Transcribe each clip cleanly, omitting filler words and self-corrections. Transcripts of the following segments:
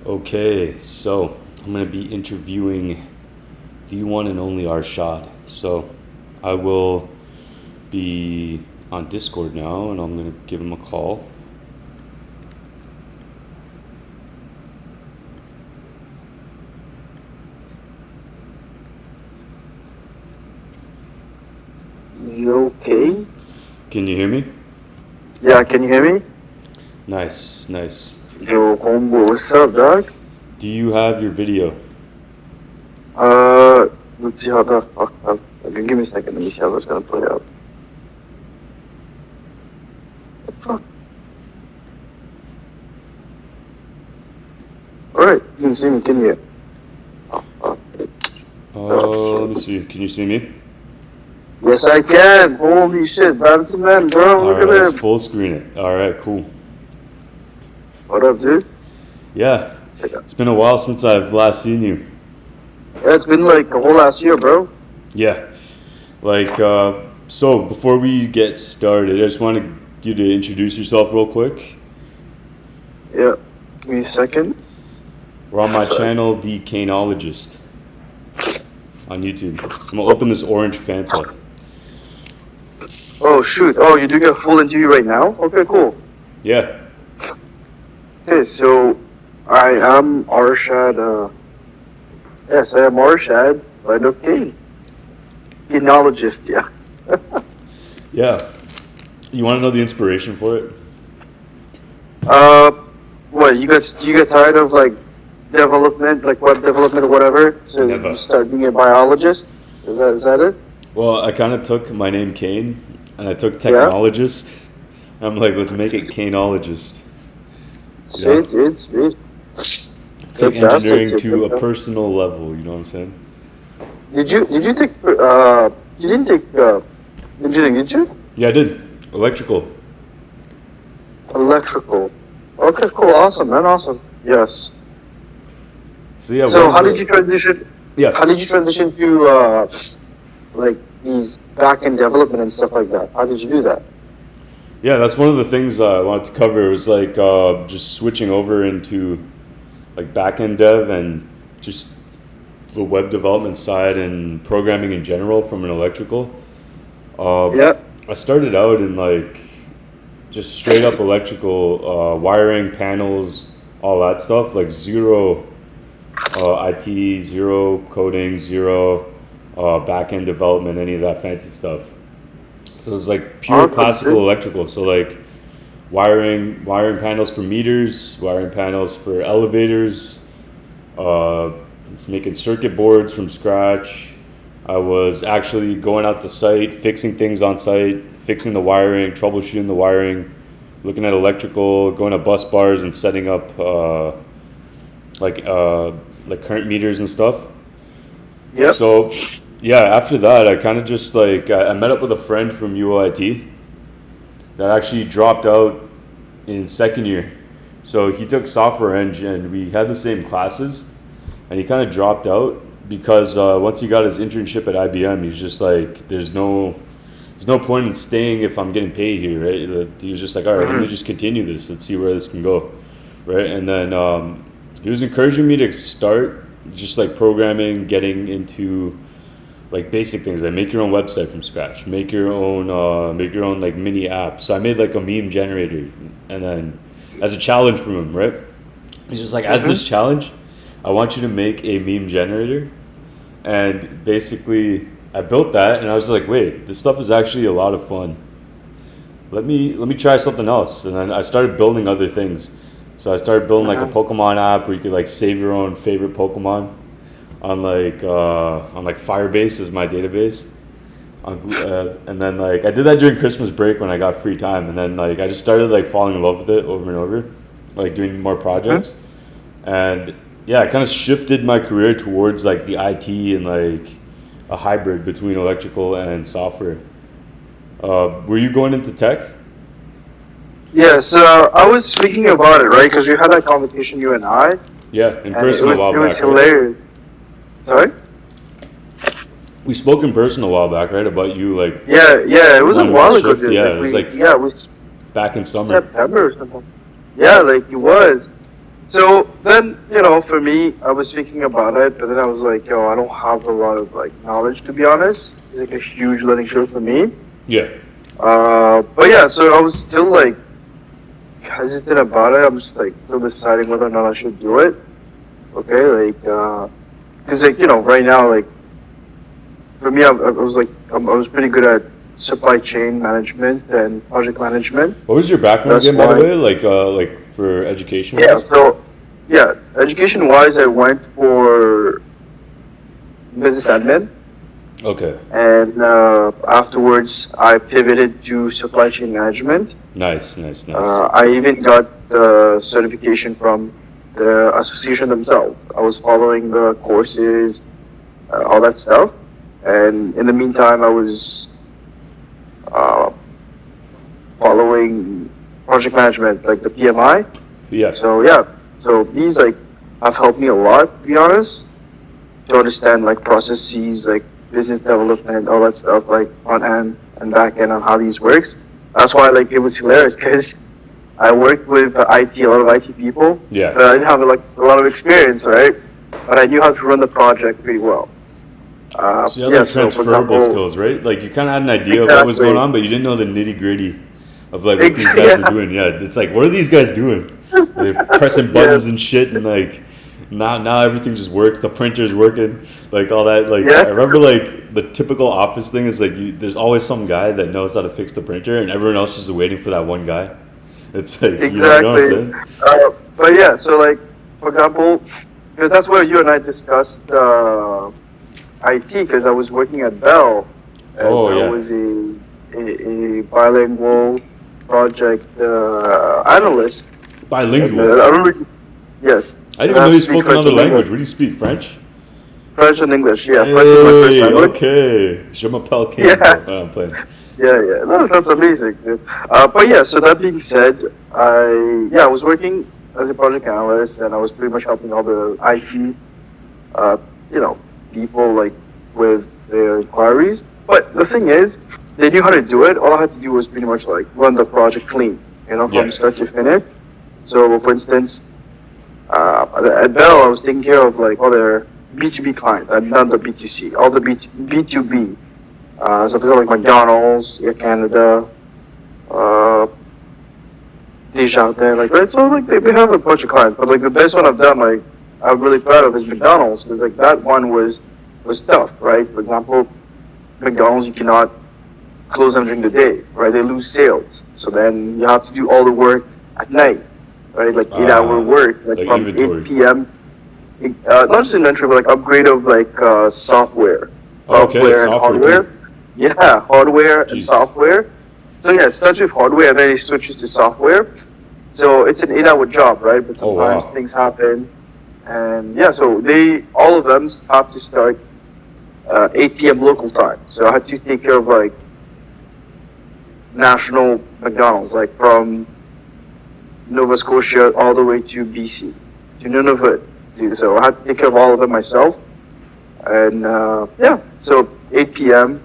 Okay, so I'm going to be interviewing the one and only Arshaad. So I will be on Discord now and I'm going to give him a call. You okay? Can you hear me? Yeah, can you hear me? Nice. Yo, combo, what's up, dog? Do you have your video? Let's see how the fuck. Okay, give me a second. Let me see how that's gonna play out. What the fuck? Alright, you can see me, can you? Let me see. Can you see me? Yes, I can. Holy shit, that's the man, bro. Look Alright, at let's him. full screen it. Alright, cool. What up, dude? Yeah, it's been a while since I've last seen you. Yeah, it's been like a whole last year, bro. Yeah, so before we get started, I just wanted you to introduce yourself real quick. Yeah, give me a second. We're on my channel, TheKaneologist, on YouTube. I'm gonna open this orange Fanta. Oh, shoot. Oh, you're doing a full interview right now? Okay, cool. Yeah, Okay, so I am Arshaad. Yes, I am Arshaad, but okay. Kaneologist, yeah. yeah. You want to know the inspiration for it? Uh, what you get tired of like development, like web development or whatever? So Never. you start being a biologist. Is that it? Well, I kind of took my name Kane, and I took Yeah. technologist. I'm like, let's make it Kaneologist. Sweet, sweet, sweet. Take Fantastic, engineering to a fantastic. personal level. You know what I'm saying? Did you take you didn't take engineering, did you? Yeah, I did. Electrical. Electrical. Okay, cool, awesome, man, awesome. Yes. So yeah. So how did you transition? Yeah. How did you transition to like these back-end development and stuff like that? How did you do that? Yeah, that's one of the things I wanted to cover. It was like just switching over into like back-end dev and just the web development side and programming in general from an electrical. Yeah. I started out in like just straight up electrical wiring, panels, all that stuff. Like zero IT, zero coding, zero back-end development, any of that fancy stuff. So it's like pure Awesome, classical dude. electrical. So like wiring panels for meters, wiring panels for elevators, making circuit boards from scratch. I was actually going out to site, fixing things on site, fixing the wiring, troubleshooting the wiring, looking at electrical, going to bus bars and setting up like current meters and stuff. Yep. So yeah, after that, I kind of just like I met up with a friend from UIT that actually dropped out in second year. So he took software eng and we had the same classes, and he kind of dropped out because once he got his internship at IBM, he's just like, there's no point in staying if I'm getting paid here, right? Like, he was just like, all right, let me just continue this. Let's see where this can go, right? And then he was encouraging me to start just like programming, getting into like basic things, like make your own website from scratch, make your own like mini app. So I made like a meme generator, and then as a challenge from him, right? He's just like, as this challenge, I want you to make a meme generator, and basically I built that, and I was like, wait, this stuff is actually a lot of fun. Let me try something else, and then I started building other things. So I started building like a Pokemon app where you could like save your own favorite Pokemon on like Firebase is my database. And then like I did that during Christmas break when I got free time, and then like I just started like falling in love with it over and over, like doing more projects. And yeah, I kind of shifted my career towards like the IT and like a hybrid between electrical and software. Were you going into tech? Yes, I was speaking about it, right? Because we had that conversation, you and I, Yeah, in and it person a was while it was back, right? hilarious. Sorry? We spoke in person a while back, right? About you like Yeah, it was a on while ago, shift. dude. Yeah, Like it was like it was back in summer. September or something. Yeah, like it was. So then, for me, I was thinking about it, but then I was like, yo, I don't have a lot of like knowledge to be honest. It's like a huge learning curve for me. Yeah. But yeah, so I was still like hesitant about it. I'm just like still deciding whether or not I should do it. Okay, like, cause like right now, like for me, I was like I was pretty good at supply chain management and project management. What was your background That's again, by the why. way? Like for education Yeah. wise? So yeah, education wise, I went for business admin, Okay. and afterwards I pivoted to supply chain management. Nice, nice, nice. I even got the certification from the association themselves. I was following the courses, all that stuff, and in the meantime, I was uh, following project management, like the PMI. Yeah. So yeah, so these like have helped me a lot, to be honest, to understand like processes, like business development, all that stuff, like front end and back end on how these works. That's why like it was hilarious because I worked with IT, a lot of IT people, Yeah. but I didn't have like a lot of experience, right? But I knew how to run the project pretty well. So you had Yeah, like so for transferable example, skills, right? Like you kind of had an idea of what was going exactly, on, but you didn't know the nitty gritty of like what these exactly, guys were yeah, doing. Yeah, it's like what are these guys doing? They're pressing yeah, buttons and shit, and like now everything just works. The printer's working, like all that. Like I yeah, remember like the typical office thing is like there's always some guy that knows how to fix the printer, and everyone else is just waiting for that one guy. It's like you know what I'm exactly. saying? But yeah, so like for example, because that's where you and I discussed IT, because I was working at Bell as Oh I yeah, was a bilingual project analyst, and bilingual. I remember, yes, I didn't and I even know have you to speak spoke French another and language. English. What do you speak? French? French and English, yeah. French is my first Hey, language. okay. Je m'appelle Kane, bro. Yeah, No, I'm playing. yeah. No, that's amazing, dude. But yeah, so that being said, I was working as a project analyst, and I was pretty much helping all the IT, uh, you know, people like with their inquiries. But the thing is, they knew how to do it. All I had to do was pretty much like run the project clean, from Yeah. start to finish. So, for instance, at Bell, I was taking care of like all their B2B clients, and not the B2C, all the B2B. So, for example, like McDonald's, Air Canada, uh, Desjardins, like right. So, like they have a bunch of clients, but like the best one I've done, like I'm really proud of, is McDonald's, because like that one was tough, right? For example, McDonald's, you cannot close them during the day, right? They lose sales. So then you have to do all the work at night, right? Like 8 hour work, like Like from inventory. 8 p.m. Not just inventory, but like upgrade of like Oh, okay, software and software too. hardware. Yeah, hardware and Jeez. software. So yeah, it starts with hardware and then it switches to software. So it's an 8 hour job, right? But Oh sometimes wow. things happen, and yeah, so all of them have to start 8 p.m. local time. So I had to take care of like national McDonald's, like from Nova Scotia all the way to BC, to Nunavut. So I had to take care of all of them myself. And yeah, so 8 p.m.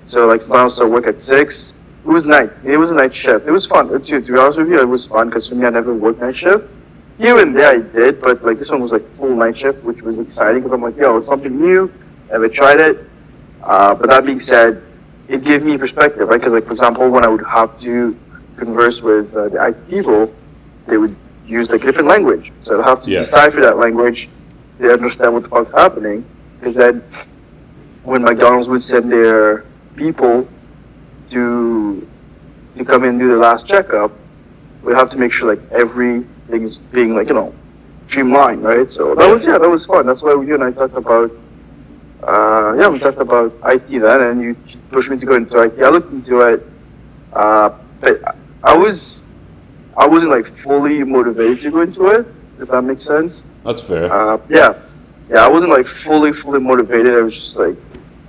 So like sometimes I work at 6. It was night. It was a night shift. It was fun. To be honest with you, it was fun because for me, I never worked night shift. Here and there I did, but like this one was like full night shift, which was exciting because I'm like, yo, it's something new. Never tried it. But that being said, it gave me perspective, right? Because like for example, when I would have to converse with the IT people, they would use like a different language, so I'd have to Yeah. decipher that language to understand what the fuck's happening. Because then, when McDonald's would send their people to come in and do the last checkup, we have to make sure like everything's being like streamlined, right? So Yeah. that was fun. That's why you and I talked about we talked about IT then, and you pushed me to go into IT. I looked into it, but I wasn't like fully motivated to go into it, if that makes sense. That's fair. Yeah, I wasn't like fully motivated. I was just like,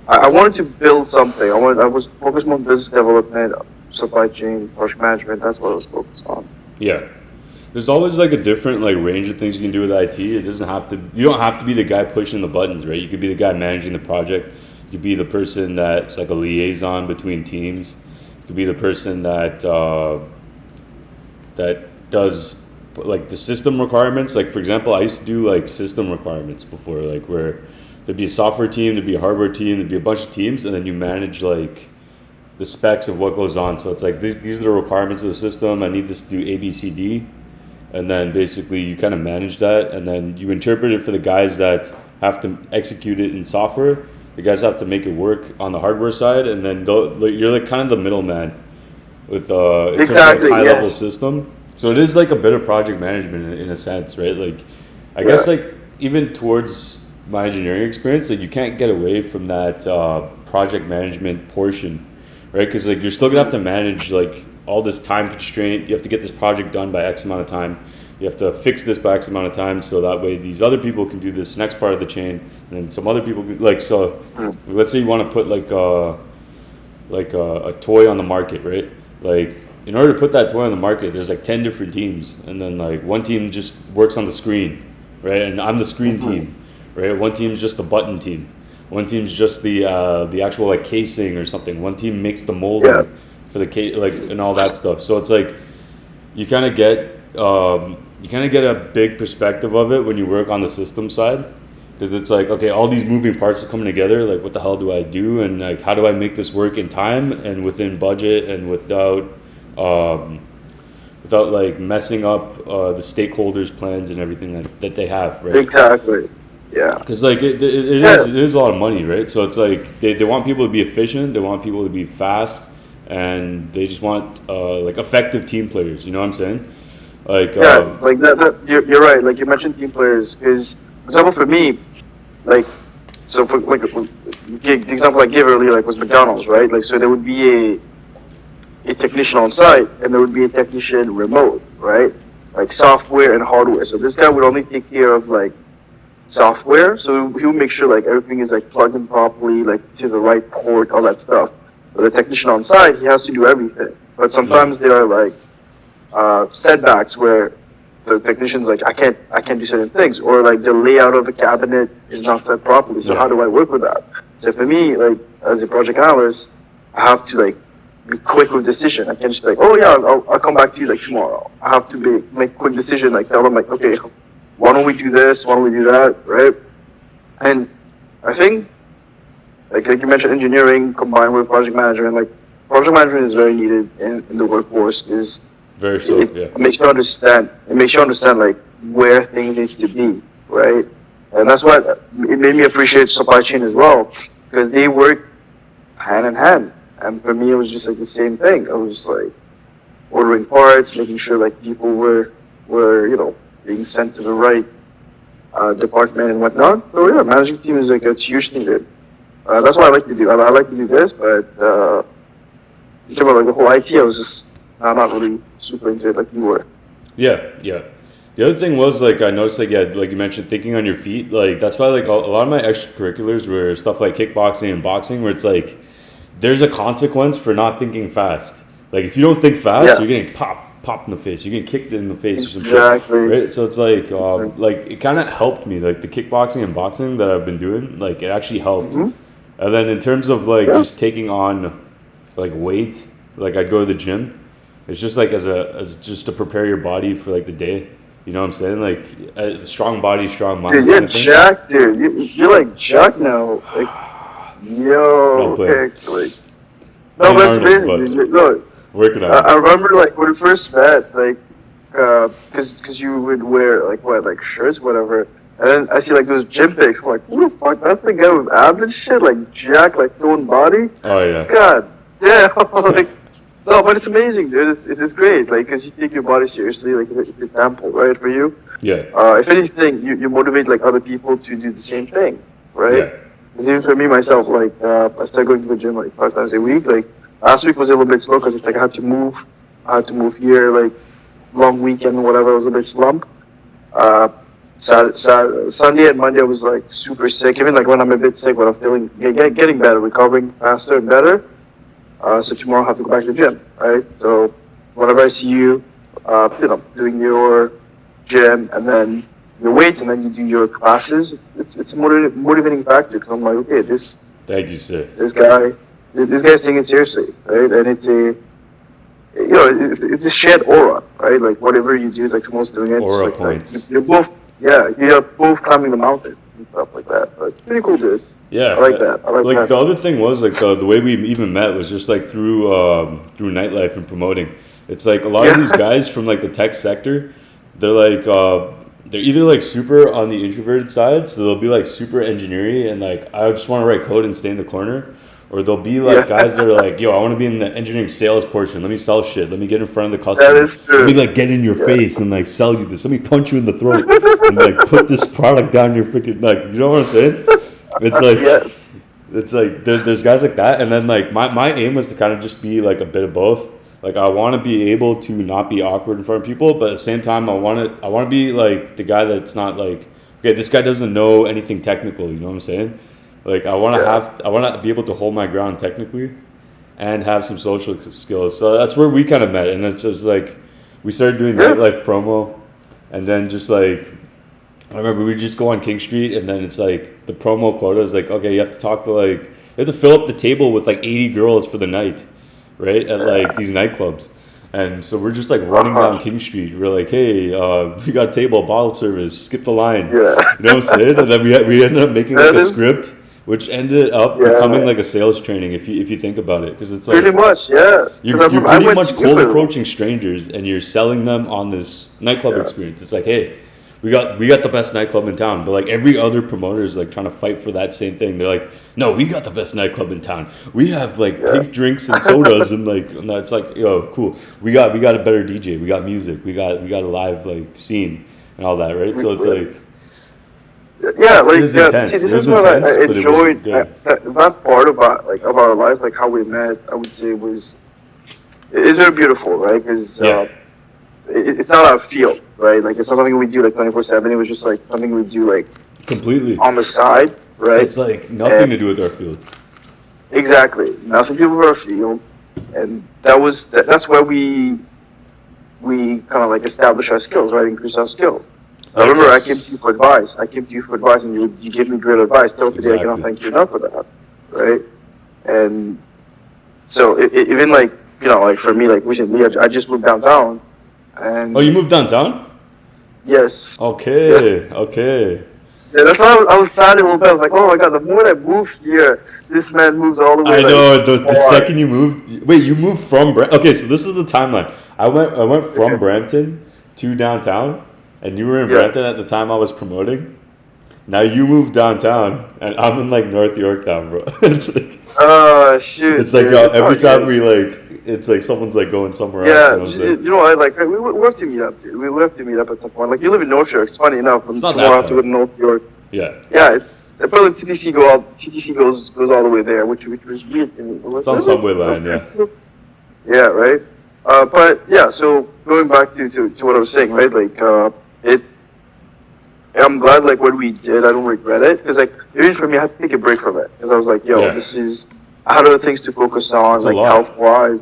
I wanted to build something. I was focused more on business development, supply chain, project management. That's what I was focused on. Yeah. There's always like a different like range of things you can do with IT. It doesn't have to. You don't have to be the guy pushing the buttons, right? You could be the guy managing the project. You could be the person that's like a liaison between teams. You could be the person that does like the system requirements. Like for example, I used to do like system requirements before, like where there'd be a software team, there'd be a hardware team, there'd be a bunch of teams, and then you manage like the specs of what goes on. So it's like these are the requirements of the system. I need this to do A, B, C, D, and then basically you kind of manage that, and then you interpret it for the guys that have to execute it in software. The guys have to make it work on the hardware side, and then you're like kind of the middleman with in terms of like high level system. So it is like a bit of project management in a sense, right? Like I guess like even towards my engineering experience, like you can't get away from that project management portion, right? Because like you're still gonna have to manage like all this time constraint. You have to get this project done by X amount of time. You have to fix this by X amount of time, so that way these other people can do this next part of the chain, and then some other people can, like so. Let's say you want to put like a toy on the market, right? Like in order to put that toy on the market, there's like 10 different teams, and then like one team just works on the screen, right? And I'm the screen team, right? One team's just the button team. One team's just the actual like casing or something. One team makes the molding for the case, like and all that stuff. So it's like you kind of get a big perspective of it when you work on the system side, because it's like, okay, all these moving parts are coming together. Like, what the hell do I do, and like, how do I make this work in time and within budget and without like messing up the stakeholders' plans and everything that they have, right? Exactly. Yeah. Because like it is a lot of money, right? So it's like they want people to be efficient, they want people to be fast, and they just want like effective team players. You know what I'm saying? Like like that you're right. Like you mentioned team players, because for example for me, like so for like the example I gave earlier, like was McDonald's, right? Like so there would be a technician on site and there would be a technician remote, right? Like software and hardware. So this guy would only take care of like software, so he would make sure like everything is like plugged in properly, like to the right port, all that stuff. But the technician on site, he has to do everything. But sometimes there are like setbacks where the technician's like, I can't do certain things, or like the layout of the cabinet is not set properly. So how do I work with that? So for me, like as a project analyst, I have to like be quick with decision. I can't just be like, oh yeah, I'll come back to you like tomorrow. I have to make quick decision, like tell them like, okay, why don't we do this? Why don't we do that? Right? And I think like you mentioned, engineering combined with project management, like project management is very needed in the workforce. Is very so, it makes you understand. It makes you understand like where things needs to be, right? And that's why it made me appreciate supply chain as well, because they work hand in hand. And for me, it was just like the same thing. I was like ordering parts, making sure like people were being sent to the right department and whatnot. So yeah, managing team is like a huge thing there. That's what I like to do. I like to do this, but in terms of like the whole IT, I was just not really super into it like you were. Yeah. The other thing was like I noticed like like you mentioned, thinking on your feet. Like that's why like a lot of my extracurriculars were stuff like kickboxing and boxing, where it's like there's a consequence for not thinking fast. Like if you don't think fast, you're getting popped in the face. You're getting kicked in the face or some shit. Right? So it's like it kind of helped me. Like the kickboxing and boxing that I've been doing, like it actually helped. And then in terms of like just taking on like weight, like I'd go to the gym. It's just like as just to prepare your body for like the day. You know what I'm saying? Like a strong body, strong mind. Dude, you're jacked, dude. You're like jacked now. Like, yo, like, no, that's amazing. No, working on I remember like when we first met, like, cause you would wear like shirts, whatever. And then I see like those gym pics. I'm like, who the fuck? That's the guy with abs and shit, like jack, like toned body. Oh yeah. God, yeah. Like, no, but it's amazing, dude. It's great, like, cause you take your body seriously, like it's an example, right, for you. Yeah. If anything, you motivate like other people to do the same thing, right? Yeah. Even for me myself, like I started going to the gym like 5 times a week. Like last week was a little bit slow because it's like I had to move here, like long weekend, whatever. I was a bit slumped. Sunday and Monday I was like super sick. Even like when I'm a bit sick, but I'm feeling getting better, recovering faster and better. So tomorrow I have to go back to the gym, right? So whenever I see you, doing your gym and then your weights and then you do your classes, it's a motivating factor, because I'm like, okay, thank you, sir. This guy's taking it seriously, right? And it's a shared aura, right? Like whatever you do, like someone's doing it. Aura Like points. you're both, yeah, you're both climbing the mountain and stuff like that. But pretty cool, dude. Yeah, I like that. I like like that. the other thing was like the way we even met was just like through Nightlife and promoting. It's like a lot of these guys from like the tech sector, they're like they're either like super on the introverted side, so they'll be like super engineering and like I just want to write code and stay in the corner, or they'll be like guys that are like, yo, I want to be in the engineering sales portion. Let me sell shit. Let me get in front of the customer. That is true. Let me like get in your face and like sell you this. Let me punch you in the throat and like put this product down your freaking like. You know what I'm saying? It's like. Yes. It's like there's guys like that, and then like my aim was to kind of just be like a bit of both. Like I want to be able to not be awkward in front of people, but at the same time I want to be like the guy that's not like, okay, this guy doesn't know anything technical. You know what I'm saying? Like I want to be able to hold my ground technically, and have some social skills. So that's where we kind of met, and it's just like we started doing Nightlife promo, and then just like. I remember we just go on King Street, and then it's like the promo quota is like, okay, you have to talk to like, you have to fill up the table with like 80 girls for the night, right? At like these nightclubs. And so we're just like running down King Street. We're like, hey, we got a table, bottle service, skip the line. Yeah. You know what I'm saying? And then we ended up making like a script, which ended up becoming like a sales training if you think about it. Because it's like, pretty much, yeah. You're pretty much cold approaching strangers, and you're selling them on this nightclub experience. It's like, hey, we got the best nightclub in town, but like every other promoter is like trying to fight for that same thing. They're like, no, we got the best nightclub in town. We have like pink drinks and sodas and like, and it's like, yo, cool. We got a better DJ. We got music. We got a live like scene and all that, right? So it's like, yeah, like it was intense. See, It was what intense, I but it was enjoyed. good. That part about of our life, like how we met, I would say was it's very beautiful, right? Because it's not our field, right? Like it's not something we do like 24/7. It was just like something we do like Completely on the side, right? It's like nothing to do with our field. Exactly, nothing to do with our field, and that's where we kind of like establish our skills, right? Increase our skills. I remember I came to you for advice. And you gave me great advice. Till today, I cannot thank you enough for that, right? And so even like like for me, like recently, I just moved downtown. And you moved downtown? Yes. Okay. Okay. Yeah, that's why I was sad a little bit. I was like, oh my god, the moment I move here, this man moves all the way. I know. The second you moved, wait, you moved from Okay, so this is the timeline. I went from Brampton to downtown, and you were in Brampton at the time I was promoting. Now you moved downtown, and I'm in like North York now, bro. It's like, shoot. It's like every time we like. It's like someone's like going somewhere else. You know what? Like we have to meet up, dude. We have to meet up at some point. Like you live in North York. It's funny enough. It's not tomorrow I that have to go to North York. Yeah. Yeah. It's probably TTC goes all the way there, which was weird to me. It's on subway line, yeah. Yeah. Right. But yeah. So going back to what I was saying, right? Like I'm glad like what we did. I don't regret it because like even for me, I had to take a break from it because I was like, yo, this is. I had other things to focus on, That's like health-wise,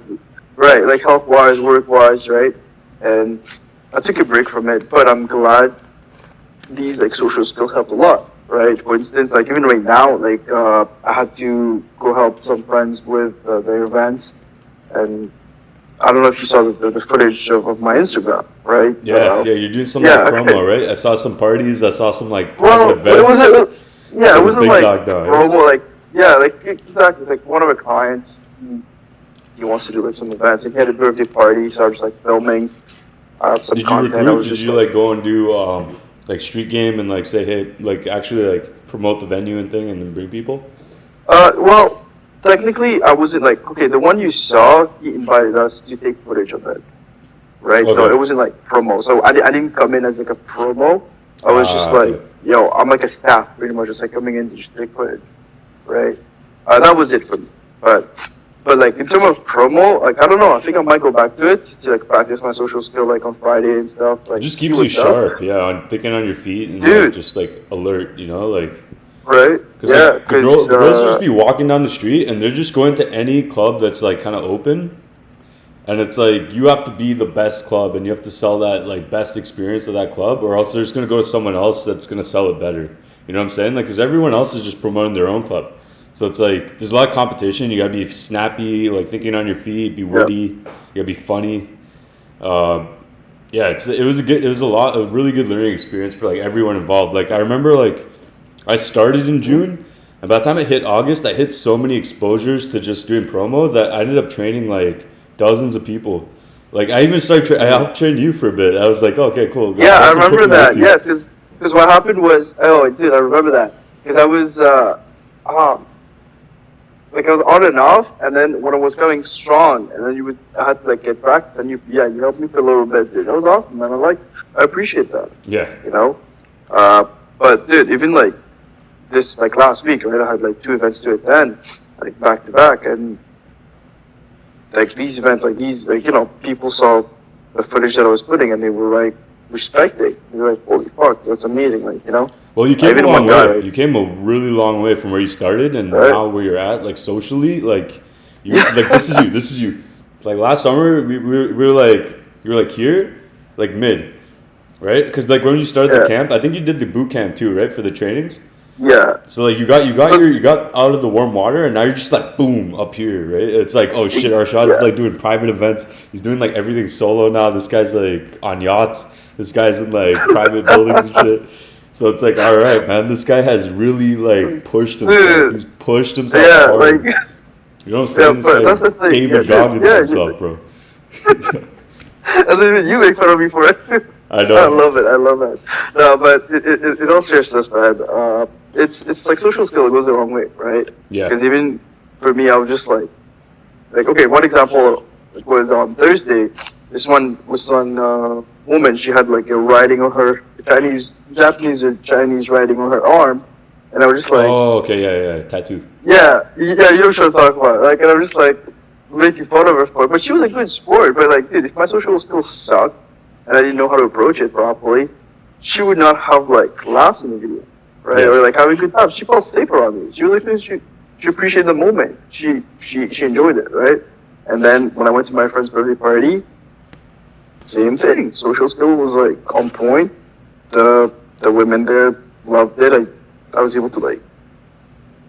right? Like health-wise, work-wise, right? And I took a break from it, but I'm glad these like social skills helped a lot, right? For instance, like even right now, like I had to go help some friends with their events, and I don't know if you saw the footage of my Instagram, right? Yeah, you're doing some promo, right? I saw some parties. I saw some like private events. It wasn't like promo, like. Yeah, like exactly. It's like one of our clients. He wants to do like some events. Like, he had a birthday party, so I was like filming some content. Did you like go and do like street game and like say hey, like actually like promote the venue and thing and then bring people? Well, technically I wasn't like the one you saw. He invited us to take footage of it, right? Okay. So it wasn't like promo. So I didn't come in as like a promo. I was just like, yo, I'm like a staff, pretty much, just like coming in to just take footage. Right, that was it for me. But like in terms of promo, like I don't know. I think I might go back to it to like practice my social skill like on Friday and stuff. Like it just keeps you sharp, on thinking on your feet and like, just like alert, like. Right. Cause, like, the girls will just be walking down the street and they're just going to any club that's like kind of open, and it's like you have to be the best club and you have to sell that like best experience of that club, or else they're just gonna go to someone else that's gonna sell it better. You know what I'm saying? Like, because everyone else is just promoting their own club. So it's like there's a lot of competition. You gotta be snappy, like thinking on your feet, be witty. You gotta be funny. Um, yeah, it was a really good learning experience for like everyone involved. Like I remember like I started in June, and by the time it hit August, I hit so many exposures to just doing promo that I ended up training like dozens of people. Like I even I helped train you for a bit. I was like, okay, cool. Yeah, I Let's put remember me with that. you. Yes, because what happened was, oh, dude, I remember that because I was um like I was on and off, and then when I was going strong, and then I had to like get practice, and you helped me for a little bit, dude. That was awesome, man. I appreciate that, Yeah, you know. But dude, even like this like last week, right? I had like 2 events to attend, like back to back, and like these events, like these, like people saw the footage that I was putting, and they were like respecting. They were like, "Holy fuck, that's amazing!" Like well, you I came a even long one guy, way. right? You came a really long way from where you started and Right? now where you're at. Like socially, like you, Yeah, like this is you. This is you. Like last summer, we were like you were like here, like mid, right? Because like when you started the yeah, camp, I think you did the boot camp too, right, for the trainings. yeah. So like you got out of the warm water and now you're just like boom up here, right? It's like oh shit, Arshaad's Yeah. like doing private events. He's doing like everything solo now. This guy's like on yachts. This guy's in like private buildings and shit. So it's like all right, man. This guy has really like pushed himself. Dude, He's pushed himself yeah, like hard. You know what I'm yeah, saying? This but guy that's the thing. Yeah, David dude, Goggins yeah. himself, bro. And then you make fun of me for it. I I know. love it. I love it. No, but in all seriousness, man, it's like social skill goes the wrong way, right? Yeah. Because even for me, I was just like okay, one example was on Thursday. This one was on woman. She had like a writing on her Japanese or Chinese writing on her arm, and I was just like, Oh, okay, yeah, tattoo. yeah, you know what I'm talking about. Like, and I'm just like making fun of her for it. But she was a good sport. But like, dude, if my social skills sucked and I didn't know how to approach it properly, she would not have like laughs in the video, right? Yeah. Or like having a good time. She felt safer on me. She really feels she appreciated the moment. She enjoyed it, right? And then when I went to my friend's birthday party, same thing. Social skill was like on point. The women there loved it. I was able to like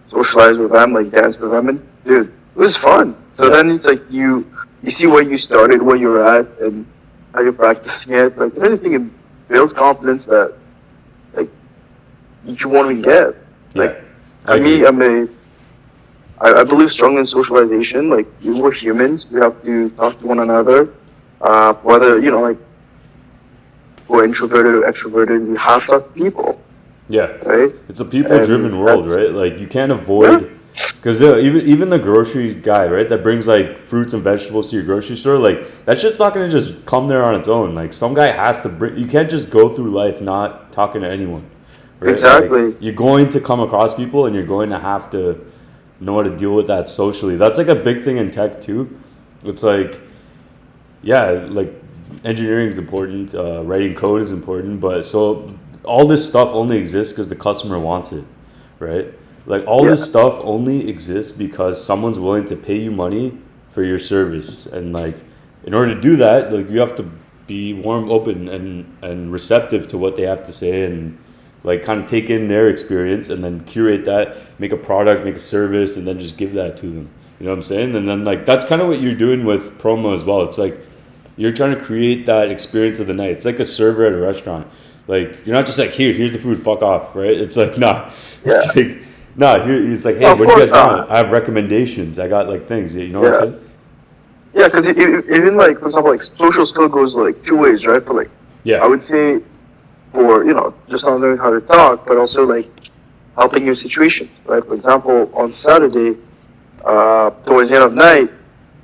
socialize with them, like dance with them, and dude, it was fun. So Yeah. then it's like you see where you started, where you're at, and how you're practicing it. Like if anything, it builds confidence that like you want to get. Yeah. Like I for me, agree. I believe strongly in socialization. Like we're humans, we have to talk to one another. Whether like we're introverted or extroverted, we have to talk to people, Yeah. right? It's a people-driven And world, that's right? Like you can't yeah, avoid, because even the grocery guy, right, that brings like fruits and vegetables to your grocery store, like that shit's not gonna just come there on its own. Like some guy has to bring. You can't just go through life not talking to anyone, right? Like exactly. you're going to come across people, and you're going to have to know how to deal with that socially. That's like a big thing in tech too. It's like, yeah, like engineering is important, writing code is important, but so all this stuff only exists because the customer wants it, right? Like all Yeah, this stuff only exists because someone's willing to pay you money for your service, and like in order to do that, like you have to be warm, open, and receptive to what they have to say, and like kind of take in their experience and then curate that, make a product, make a service, and then just give that to them. You know what I'm saying? And then like that's kind of what you're doing with promo as well. It's like you're trying to create that experience of the night. It's like a server at a restaurant. Like you're not just like here's the food, fuck off, right? It's like nah. It's yeah. like nah. Here it's like hey, No, of what do you course guys want? not. I have recommendations. I got like things. You know what I'm Yeah, saying? yeah. Because even like for example, like social skill goes like two ways, right? For like, I Yeah, would say for just not knowing how to talk, but also like helping your situation, right? For example, on Saturday, towards the end of night,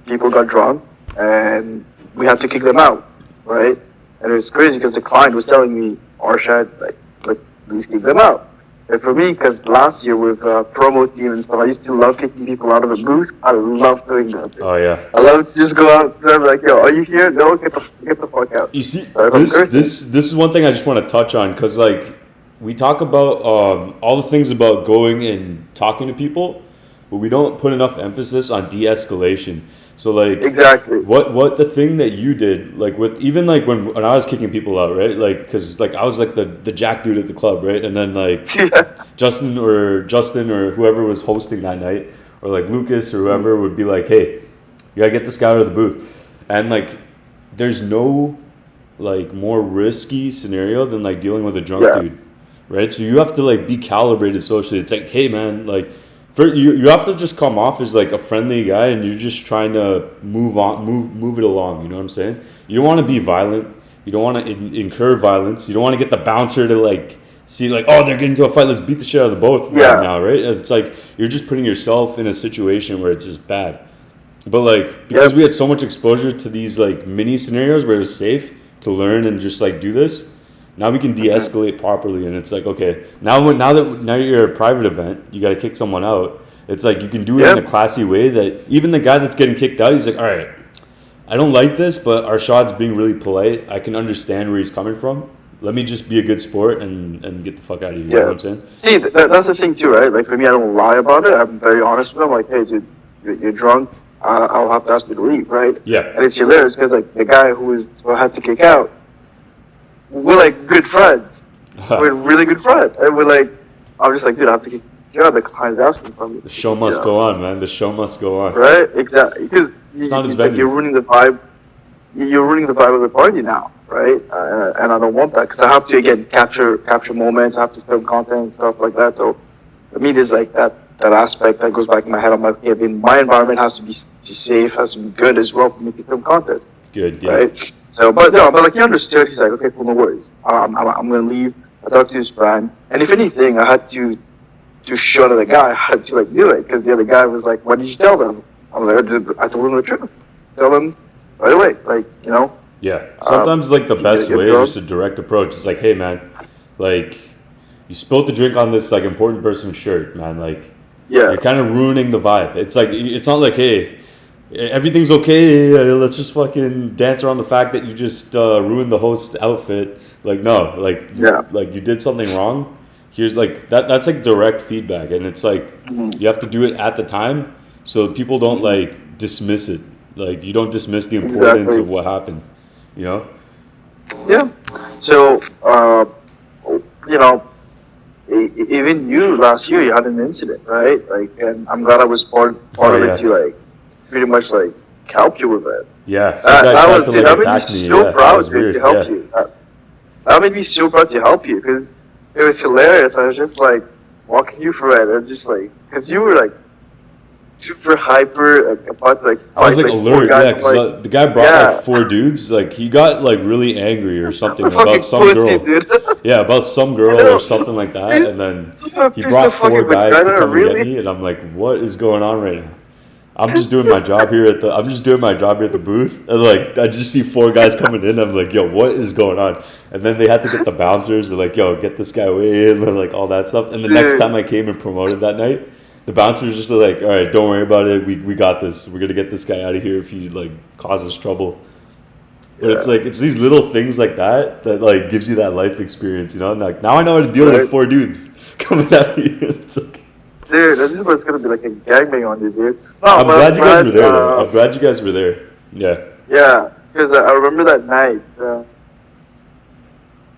people got drunk and we had to kick them out, right? And it was crazy because the client was telling me, Arshaad, like, please kick them out. And for me, because last year with promo team and stuff, I used to love kicking people out of the booth. I love doing that. oh yeah. I love to just go out and I'm like, yo, are you here? No, get the fuck out. You see, So if I'm cursing, this is one thing I just want to touch on because like we talk about all the things about going and talking to people, but we don't put enough emphasis on de-escalation. So like, Exactly. what the thing that you did, like with even like when I was kicking people out, right? Like, because like I was like the jack dude at the club, right? And then like Yeah. Justin or whoever was hosting that night, or like Lucas or whoever would be like, hey, you gotta get this guy out of the booth, and like there's no like more risky scenario than like dealing with a drunk Yeah. dude, right? So you have to like be calibrated socially. It's like, hey man, like you have to just come off as like a friendly guy, and you're just trying to move it along. You know what I'm saying? You don't want to be violent. You don't want to incur violence. You don't want to get the bouncer to like see like, oh, they're getting into a fight. Let's beat the shit out of the both of them Yeah. now, right? It's like you're just putting yourself in a situation where it's just bad. But like because we had so much exposure to these like mini scenarios where it's safe to learn and just like do this, now we can de-escalate properly. And it's like, okay, now you're a private event, you got to kick someone out. It's like you can do it in a classy way that even the guy that's getting kicked out, he's like, all right, I don't like this, but Arshaad's being really polite. I can understand where he's coming from. Let me just be a good sport and get the fuck out of here. You know what I'm saying? See, that's the thing too, right? Like for me, I don't lie about it. I'm very honest with them. Like, hey, dude, you're drunk. I'll have to ask you to leave, right? Yeah. And it's hilarious because like the guy who had to kick out, we're like good friends. We're really good friends, and we're like, I'm just like, dude, I have to kick you out. The client's asking for me. The show must go on, man. The show must go on. Right? Exactly. Because it's not his like venue. you're ruining the vibe. You're ruining the vibe of the party now, right? And I don't want that because I have to again capture moments. I have to film content and stuff like that. So for me, there's like that aspect that goes back in my head. I'm like, okay, my environment has to be safe, has to be good as well for me to film content. Good, yeah. Right? So, but like he understood. He's like, okay, cool, no worries. I'm gonna leave. I talked to his friend, and if anything, I had to show to the guy. I had to like do it because the other guy was like, "What did you tell them?" I'm like, I told him the truth. Tell them right away, like Yeah. Sometimes like the best way is just a direct approach. It's like, hey man, like you spilled the drink on this like important person's shirt, man. Like you're kind of ruining the vibe. It's like it's not like, hey, everything's okay. Let's just fucking dance around the fact that you just ruined the host outfit. Like no, like like you did something wrong. Here's like that's like direct feedback, and it's like you have to do it at the time so people don't like dismiss it. Like you don't dismiss the importance of what happened. You know? Yeah. So even you last year you had an incident, right? Like, and I'm glad I was part of it to like pretty much like help you with it. Yeah. Some guy tried to like attack me. So proud was weird. To help you. That made me so proud to help you because it was hilarious. I was just like walking you through it. I'm just like, because you were like super hyper, about like. I was like alert, yeah, because the guy brought like 4 dudes. Like he got like really angry or something about some girl. Yeah, about some girl or something like that. And then he brought 4 guys to come and get me, and I'm like, what is going on right now? I'm just doing my job here at the booth, and like I just see 4 guys coming in. I'm like, yo, what is going on? And then they had to get the bouncers. They're like, yo, get this guy away, and like all that stuff. And the next time I came and promoted that night, the bouncers just like, all right, don't worry about it. We got this. We're gonna get this guy out of here if he like causes trouble. But it's like it's these little things like that like gives you that life experience, you know. And like now I know how to deal with 4 dudes coming at me. It's like, dude, this is what's gonna be like a gangbang on you, dude. No, I'm glad you guys were there. Though. I'm glad you guys were there. Yeah. Yeah, because I remember that night.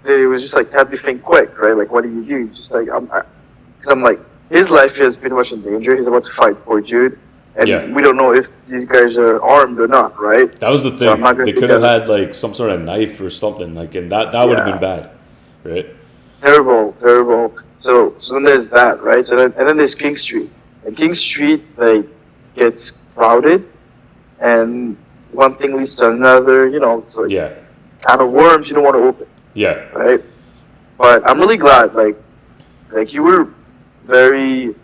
Dude, it was just like had to think quick, right? Like, what do you do? Just like I'm like, his life is pretty much in danger. He's about to fight poor Jude, and we don't know if these guys are armed or not, right? That was the thing. So they could have had like some sort of knife or something, like, and that would have been bad, right? Terrible. So then there's that, right? So then there's King Street, and King Street like gets crowded, and one thing leads to another. You know, it's like kind of worms you don't want to open. Yeah. Right. But I'm really glad, like you were very,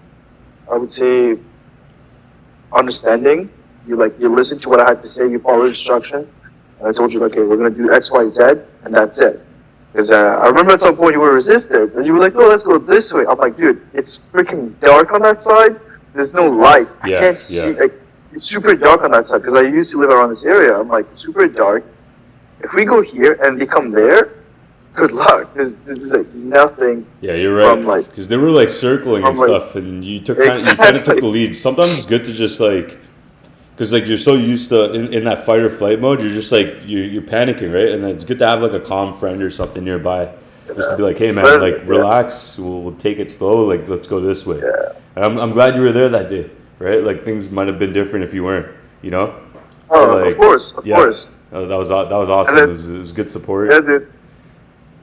I would say, understanding. You listened to what I had to say. You followed instruction, and I told you, okay, we're gonna do X, Y, Z, and that's it. Because I remember at some point you were resistant, and you were like, no, let's go this way. I'm like, dude, it's freaking dark on that side. There's no light. I can't see. Like, it's super dark on that side because I used to live around this area. I'm like, super dark. If we go here and they come there, good luck. There's like nothing. Yeah, you're right. Because they were like circling and stuff, and you kind of took the lead. Sometimes it's good to just like Because like you're so used to in that fight or flight mode, you're just like you're panicking, right? And then it's good to have like a calm friend or something nearby, just to be like, hey man, like relax, we'll take it slow, like let's go this way. Yeah. And I'm glad you were there that day, right? Like things might have been different if you weren't, you know. Oh, So like, of course. that was awesome. Then, It was good support. yeah, dude.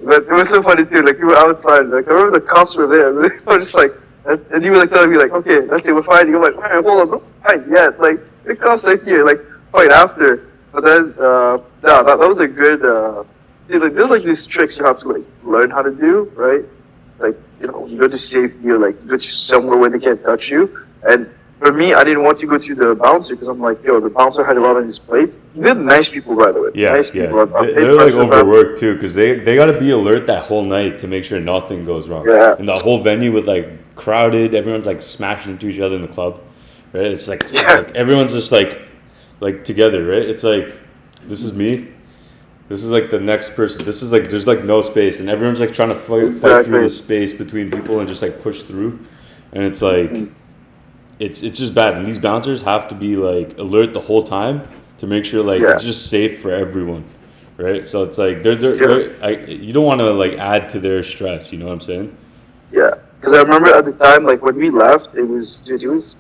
But it was so funny too. Like we were outside. Like I remember the cops were there. And they were just like, and you were like telling me like, okay, that's it, we're fighting. I'm like, all right, hold on, don't fight yet. Like the cops are here. Like fight after. But then, that was a good. Like there's like these tricks you have to like learn how to do, right? Like you go to safety or like you go to somewhere where they can't touch you. And for me, I didn't want to go to the bouncer because I'm like, the bouncer had a lot on his plate. They're nice people, by the way. Yeah, nice yeah. people. They're like overworked too, because they got to be alert that whole night to make sure nothing goes wrong. Yeah. And the whole venue was like crowded. Everyone's like smashing into each other in the club, right? It's like everyone's just like together, right? It's like this is me. This is like the next person. This is like there's like no space, and everyone's like trying to fight through the space between people and just like push through, and it's like. It's just bad, and these bouncers have to be like alert the whole time to make sure like it's just safe for everyone, right? So it's like you don't want to like add to their stress. You know what I'm saying? Yeah, because I remember at the time, like when we left, it was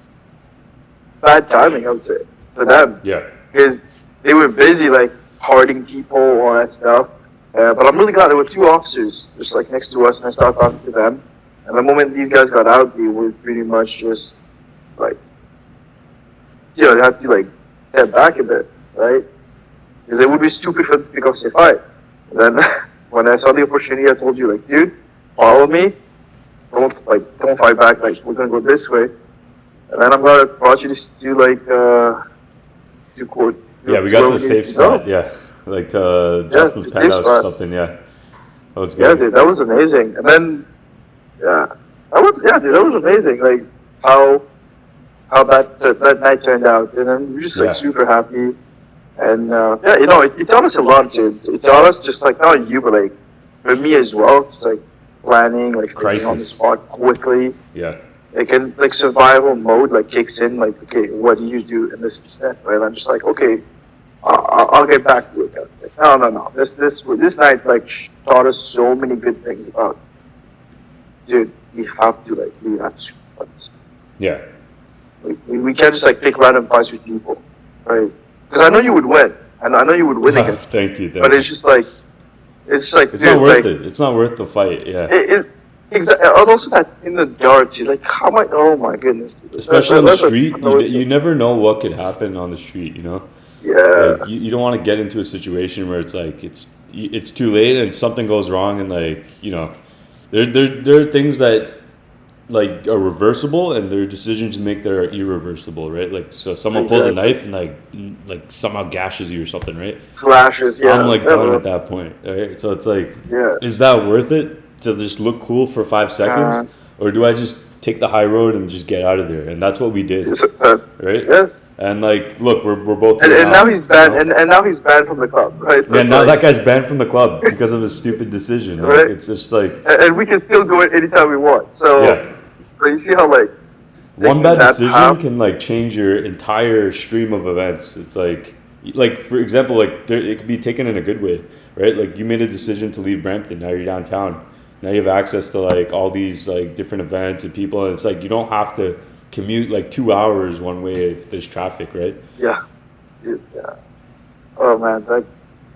bad timing, I would say, for them. Yeah. Because they were busy like harding people, all that stuff. But I'm really glad there were two officers just like next to us, and I started talking to them. And the moment these guys got out, they were pretty much just. Like, they have to like head back a bit, right? Because it would be stupid for them to pick up say fight. And then when I saw the opportunity, I told you like, dude, follow me. Don't fight back. Like we're gonna go this way. And then I'm gonna brought you to like to court. Yeah, we got to the safe spot. Yeah, like to Justin's penthouse or something. Yeah, that was good. Yeah, dude, that was amazing. And then that was amazing. Like how that night turned out, and then we're just like super happy, and it taught us a lot too. It taught us just like not you, but like for me as well, just like planning, like crisis on the spot quickly. Yeah. Like in like survival mode, like kicks in. Like okay, what do you do in this extent? Right? I'm just like okay, I'll get back to it. Like, no. This night like taught us so many good things about. Dude, we have to Yeah. We can't just like pick random fights with people, right? Because I know you would win, and I know you would win against. Thank you. But it's just like, it's not worth it. It's not worth the fight. Yeah. Exactly. Also that in the dark too. Like how am I? Oh my goodness. Especially on the street, you never know what could happen on the street. You know. Yeah. Like you don't want to get into a situation where it's like it's too late and something goes wrong, and like there are things that. Like are reversible, and there are decisions to make that are irreversible, right? Like so, someone pulls a knife and like somehow gashes you or something, right? Slashes, yeah. I'm like done at that point, right? So it's like, is that worth it to just look cool for 5 seconds, or do I just take the high road and just get out of there? And that's what we did, right? Yeah. And like, look, we're both. And now he's banned, and now he's banned from the club, right? So now that guy's banned from the club because of his stupid decision. Like, right? It's just like, and we can still go anytime we want. So yeah. So you see how like one bad decision can like change your entire stream of events. It's like for example, like it could be taken in a good way, right? Like you made a decision to leave Brampton. Now you're downtown. Now you have access to like all these like different events and people, and it's like you don't have to commute like 2 hours one way if there's traffic, right? Yeah, dude, yeah. Oh man, like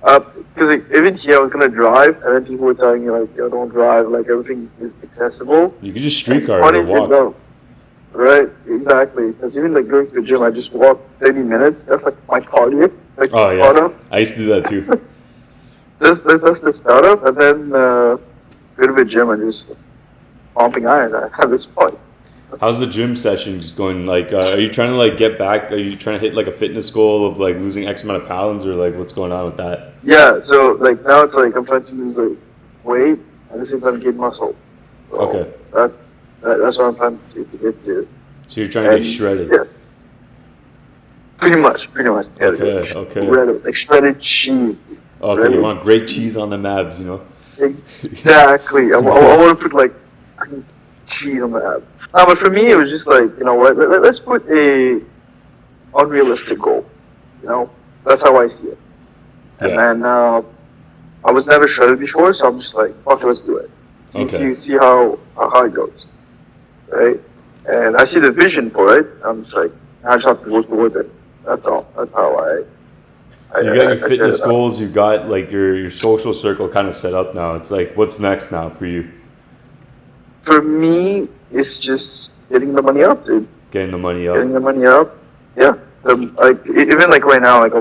because like, even here I was gonna drive, and then people were telling me like, "Yo, don't drive. Like everything is accessible." You could just streetcar or walk. Go. Right, exactly. Because even like going to the gym, I just walk 30 minutes. That's like my cardio. Like startup. I used to do that too. that's the startup, and then go to the gym and just pumping iron at this point. How's the gym session just going? Like, are you trying to like get back? Are you trying to hit like a fitness goal of like losing X amount of pounds, or like what's going on with that? Yeah, so like now it's like I'm trying to lose like weight and at the same time gain muscle. So okay. That's what I'm trying to get to. So you're trying to get shredded. Yeah. Pretty much. Yeah, okay. Shredded, like shredded cheese. Okay, shredded. You want great cheese on the abs, you know? Exactly. I want to put like cheese on the abs. But for me, it was just like, you know what? Let's put a unrealistic goal. You know, that's how I see it. And Yeah. then I was never shredded before, so I'm just like, okay, let's do it. Okay. See how it goes, right? And I see the vision for it. I'm just like, I just have to work towards it. That's all. That's how So you got your I set fitness it up. goals, you got like your social circle kind of set up now. It's like, what's next now for you? For me, it's just getting the money up, dude. Getting the money up. Getting the money up. Yeah. Even like right now, like I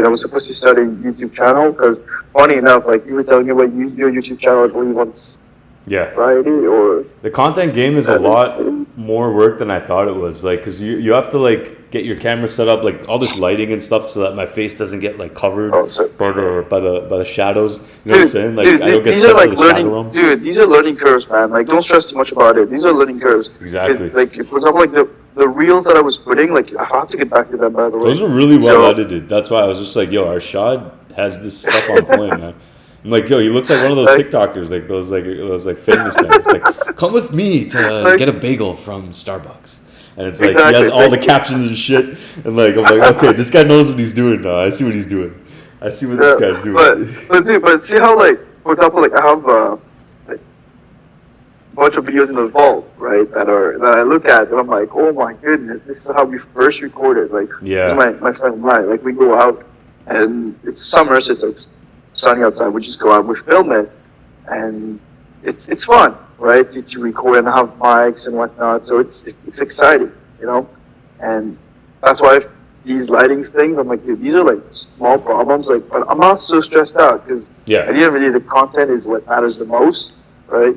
was supposed to start a YouTube channel because funny enough, like you were telling me about your YouTube channel, I believe once Yeah. Friday or The content game is a lot more work than I thought it was. Like, cause you have to like get your camera set up, like all this lighting and stuff, so that my face doesn't get like covered oh, so, by the shadows. You know what I'm saying? Like, dude, I don't get these are sucked to like the shadow learning, realm. dude. These are learning curves, man. Like, don't stress too much about it. These are learning curves. Exactly. Like, for example, like the reels that I was putting, like I have to get back to them, by the way. Those are really well So, edited. That's why I was just like, yo, Arshaad has this stuff on point, man. I'm like, yo, he looks like one of those like, TikTokers, like those like famous guys. Like, come with me to like, get a bagel from Starbucks. And it's like he exactly. has all the captions and shit. And like I'm like, okay, this guy knows what he's doing now. I see what he's doing. I see what this guy's doing. But see how, like, for example, like I have like a bunch of videos in the vault, right? That I look at and I'm like, oh my goodness, this is how we first recorded. Like, this is Yeah. my friend and I. Like, we go out and it's summer, so it's like sunny outside. We just go out, we film it, and it's fun, right? To record and have mics and whatnot. So it's exciting, you know. And that's why these lighting things, I'm like, dude, these are like small problems. Like, but I'm not so stressed out because at Yeah. the end of the day, the content is what matters the most, right?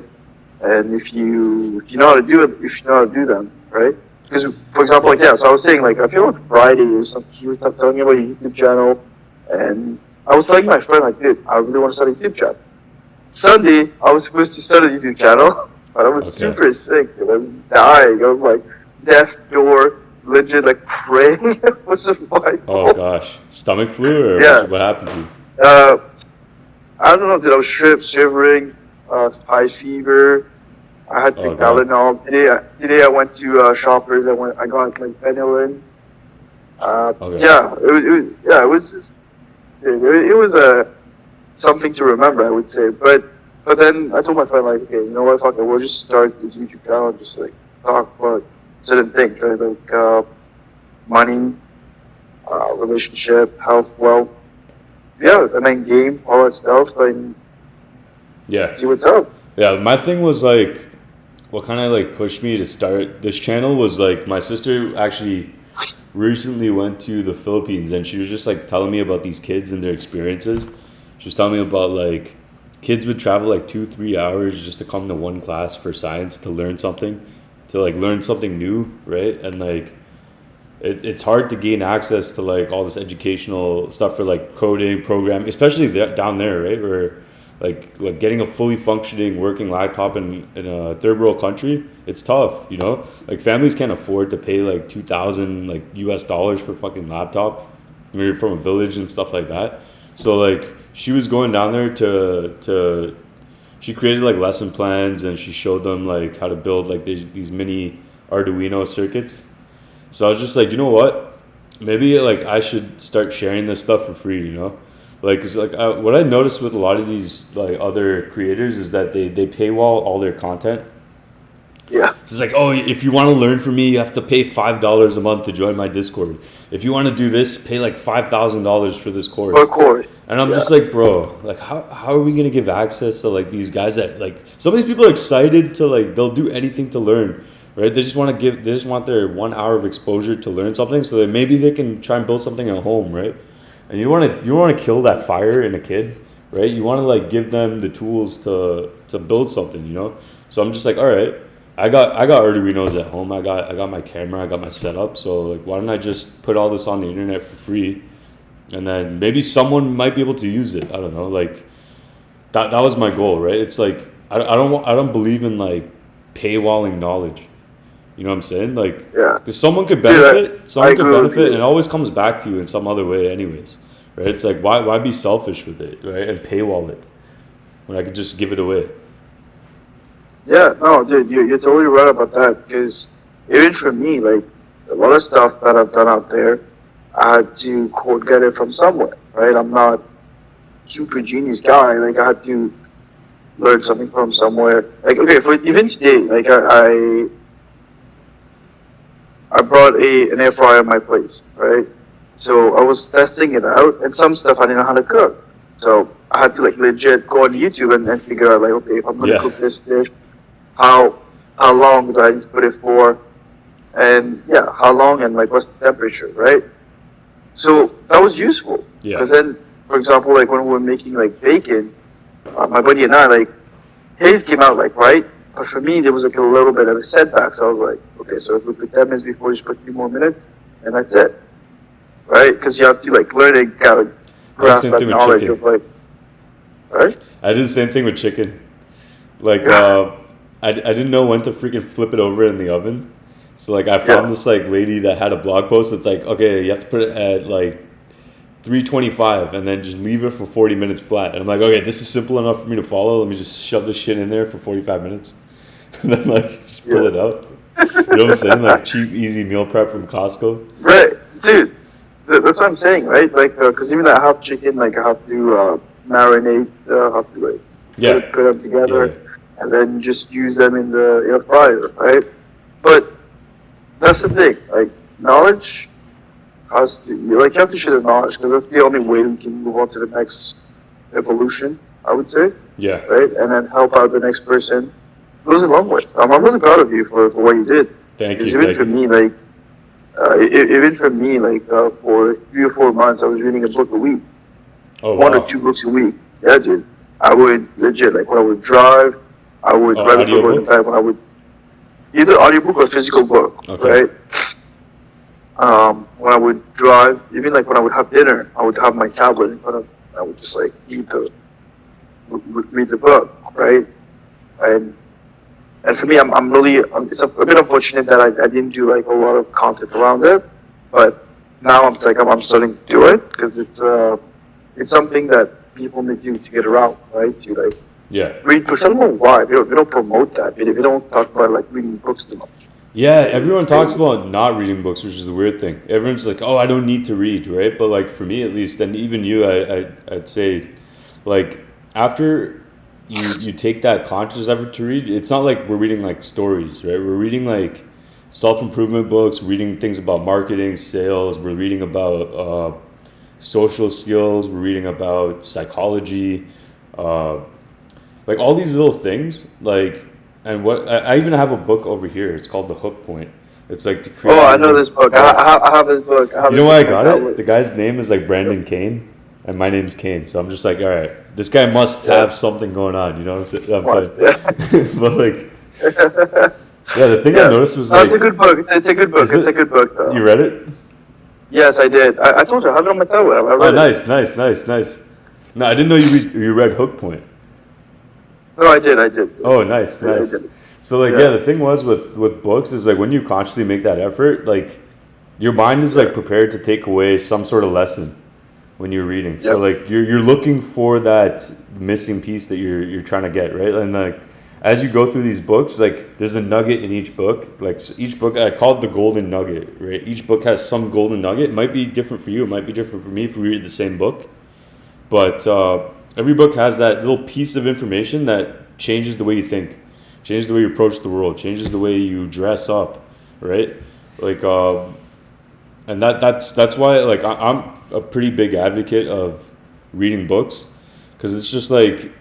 And if you know how to do it, if you know how to do them, right? Because for example, like yeah, so I was saying like I feel like Friday or something. You were telling me about your YouTube channel, and I was telling my friend like, dude, I really want to start a YouTube channel. Sunday, I was supposed to start a YouTube channel, but I was Okay. super sick. I was dying. I was like deaf door, legit like praying for survival. Oh gosh. Stomach flu or Yeah. what happened to you? I don't know, dude. I was shivering, high fever. I had to Oh take god. Tylenol. Today I went to Shoppers. I got like Benylin. Okay. Yeah, it was just it was something to remember, I would say. But then I told my friend like, okay, you know what, fuck it, we'll just start this YouTube channel and just like talk about certain things, right? Like money, relationship, health, wealth, yeah, and then game, all that stuff, and Yeah. see what's up. Yeah. My thing was like, what kind of like pushed me to start this channel was like my sister actually recently went to the Philippines and she was just like telling me about these kids and their experiences. She was telling me about like kids would travel like 2-3 hours just to come to one class for science to learn something, to like learn something new, right? And like it's hard to gain access to like all this educational stuff for like coding, programming, especially down there, right? Where like getting a fully functioning working laptop in a third world country, it's tough, you know. Like families can't afford to pay like 2,000 like US dollars for a fucking laptop when you're from a village and stuff like that. So like she was going down there to she created like lesson plans and she showed them like how to build like these mini Arduino circuits. So I was just like, you know what? Maybe like I should start sharing this stuff for free, you know? Like, 'cause, like what I noticed with a lot of these like other creators is that they paywall all their content. Yeah, It's like, oh, if you want to learn from me, you have to pay $5 a month to join my Discord. If you want to do this, pay like $5,000 for this course. of course. And I'm Yeah. just like, bro, like how are we gonna give access to like these guys that like some of these people are excited to like they'll do anything to learn, right? They just want their 1 hour of exposure to learn something so that maybe they can try and build something at home, right? And you wanna kill that fire in a kid, right? You wanna like give them the tools to build something, you know? So I'm just like, all right, I got Arduinos at home. I got my camera, I got my setup. So like why don't I just put all this on the internet for free? And then maybe someone might be able to use it. I don't know. Like that was my goal, right? It's like I don't believe in like paywalling knowledge. You know what I'm saying? Like, Yeah. because someone could Dude, benefit, someone could agree with benefit, you. and it always comes back to you in some other way, anyways, right? It's like why be selfish with it, right? And paywall it when I could just give it away. Yeah, no, dude, you're totally right about that. Because even for me, like, a lot of stuff that I've done out there, I had to quote get it from somewhere, right? I'm not super genius guy. Like I had to learn something from somewhere. Like okay, for even today, like I brought an air fryer in my place, right? So I was testing it out, and some stuff I didn't know how to cook. So I had to like legit go on YouTube and figure out like, okay, if I'm gonna cook this dish, how how long do I need to put it for, and yeah, how long and like what's the temperature, right? So that was useful because then, for example, like when we were making like bacon, my buddy and I like his came out like right, but for me there was like a little bit of a setback. So I was like, okay, so if we put 10 minutes before, just put 3 more minutes, and that's it, right? Because you have to like learn and kind of grasp that knowledge of like, right? I did the same thing with chicken. Like, I didn't know when to freaking flip it over in the oven. So like I found this like lady that had a blog post that's like, okay, you have to put it at like 325 and then just leave it for 40 minutes flat. And I'm like, okay, this is simple enough for me to follow. Let me just shove this shit in there for 45 minutes. And then like just pull it out. You know what I'm saying? Like cheap, easy meal prep from Costco. Right, dude. That's what I'm saying, right? Like, because even that half chicken, like I have to marinate, have to like put them together, and then just use them in the air fryer, right? But that's the thing, like knowledge has to, like you have to share the knowledge because that's the only way we can move on to the next evolution, I would say. Yeah. Right, and then help out the next person. It goes a long way. I'm really proud of you for what you did. Thank you. Even for me, like, even for me, like for 3 or 4 months, I was reading a book a week. Oh, 1 or 2 books a week. Yeah, dude. I would legit, like when I would drive, I would write before going to bed. When I would either audiobook or physical book, right? When I would drive, even like when I would have dinner, I would have my tablet in front of. I would just like read the book, right? And for me, I'm really, it's a bit unfortunate that I didn't do like a lot of content around it, but now I'm starting to do it because it's something that people need to do to get around, right? To like read books. I don't know why they don't promote that. They don't talk about like reading books too much. Yeah, everyone talks about not reading books, which is the weird thing. Everyone's like, "Oh, I don't need to read," right? But like for me, at least, and even you, I'd say, like after you take that conscious effort to read, it's not like we're reading like stories, right? We're reading like self-improvement books, reading things about marketing, sales. We're reading about social skills. We're reading about psychology, like all these little things, like. And what I even have a book over here. It's called The Hook Point. It's like to create. Oh, I know this book. I have this book. You know why I got it? The guy's name is like Brandon Kane, and my name's Kane. So I'm just like, all right, this guy must have something going on. You know what I'm saying? But like, the thing I noticed was like, it's a good book. It's a good book. It's a good book, though. You read it? Yes, I did. I told you I have it on my tablet. I read it. Nice. No, I didn't know you read Hook Point. No, I did. Oh, nice. So like, the thing was with books is like when you consciously make that effort, like your mind is like prepared to take away some sort of lesson when you're reading. So like you're looking for that missing piece that you're trying to get, right? And like as you go through these books, like there's a nugget in each book. Like each book, I call it the golden nugget, right? Each book has some golden nugget. It might be different for you. It might be different for me if we read the same book, but every book has that little piece of information that changes the way you think, changes the way you approach the world, changes the way you dress up, right? Like, and that's why like I'm a pretty big advocate of reading books because it's just like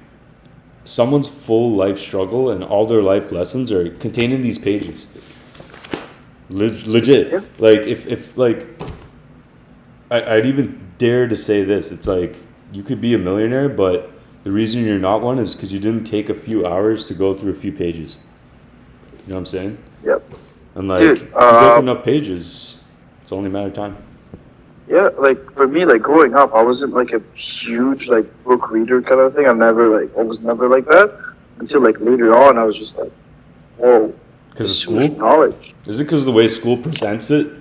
someone's full life struggle and all their life lessons are contained in these pages. Legit. Like if like I'd even dare to say this, it's like. You could be a millionaire, but the reason you're not one is because you didn't take a few hours to go through a few pages. You know what I'm saying? Yep. And like, if you go through enough pages, it's only a matter of time. Yeah, like for me, like growing up, I wasn't like a huge like book reader kind of thing. I was never like that until like later on. I was just like, whoa. Because of school? Knowledge. Is it because of the way school presents it?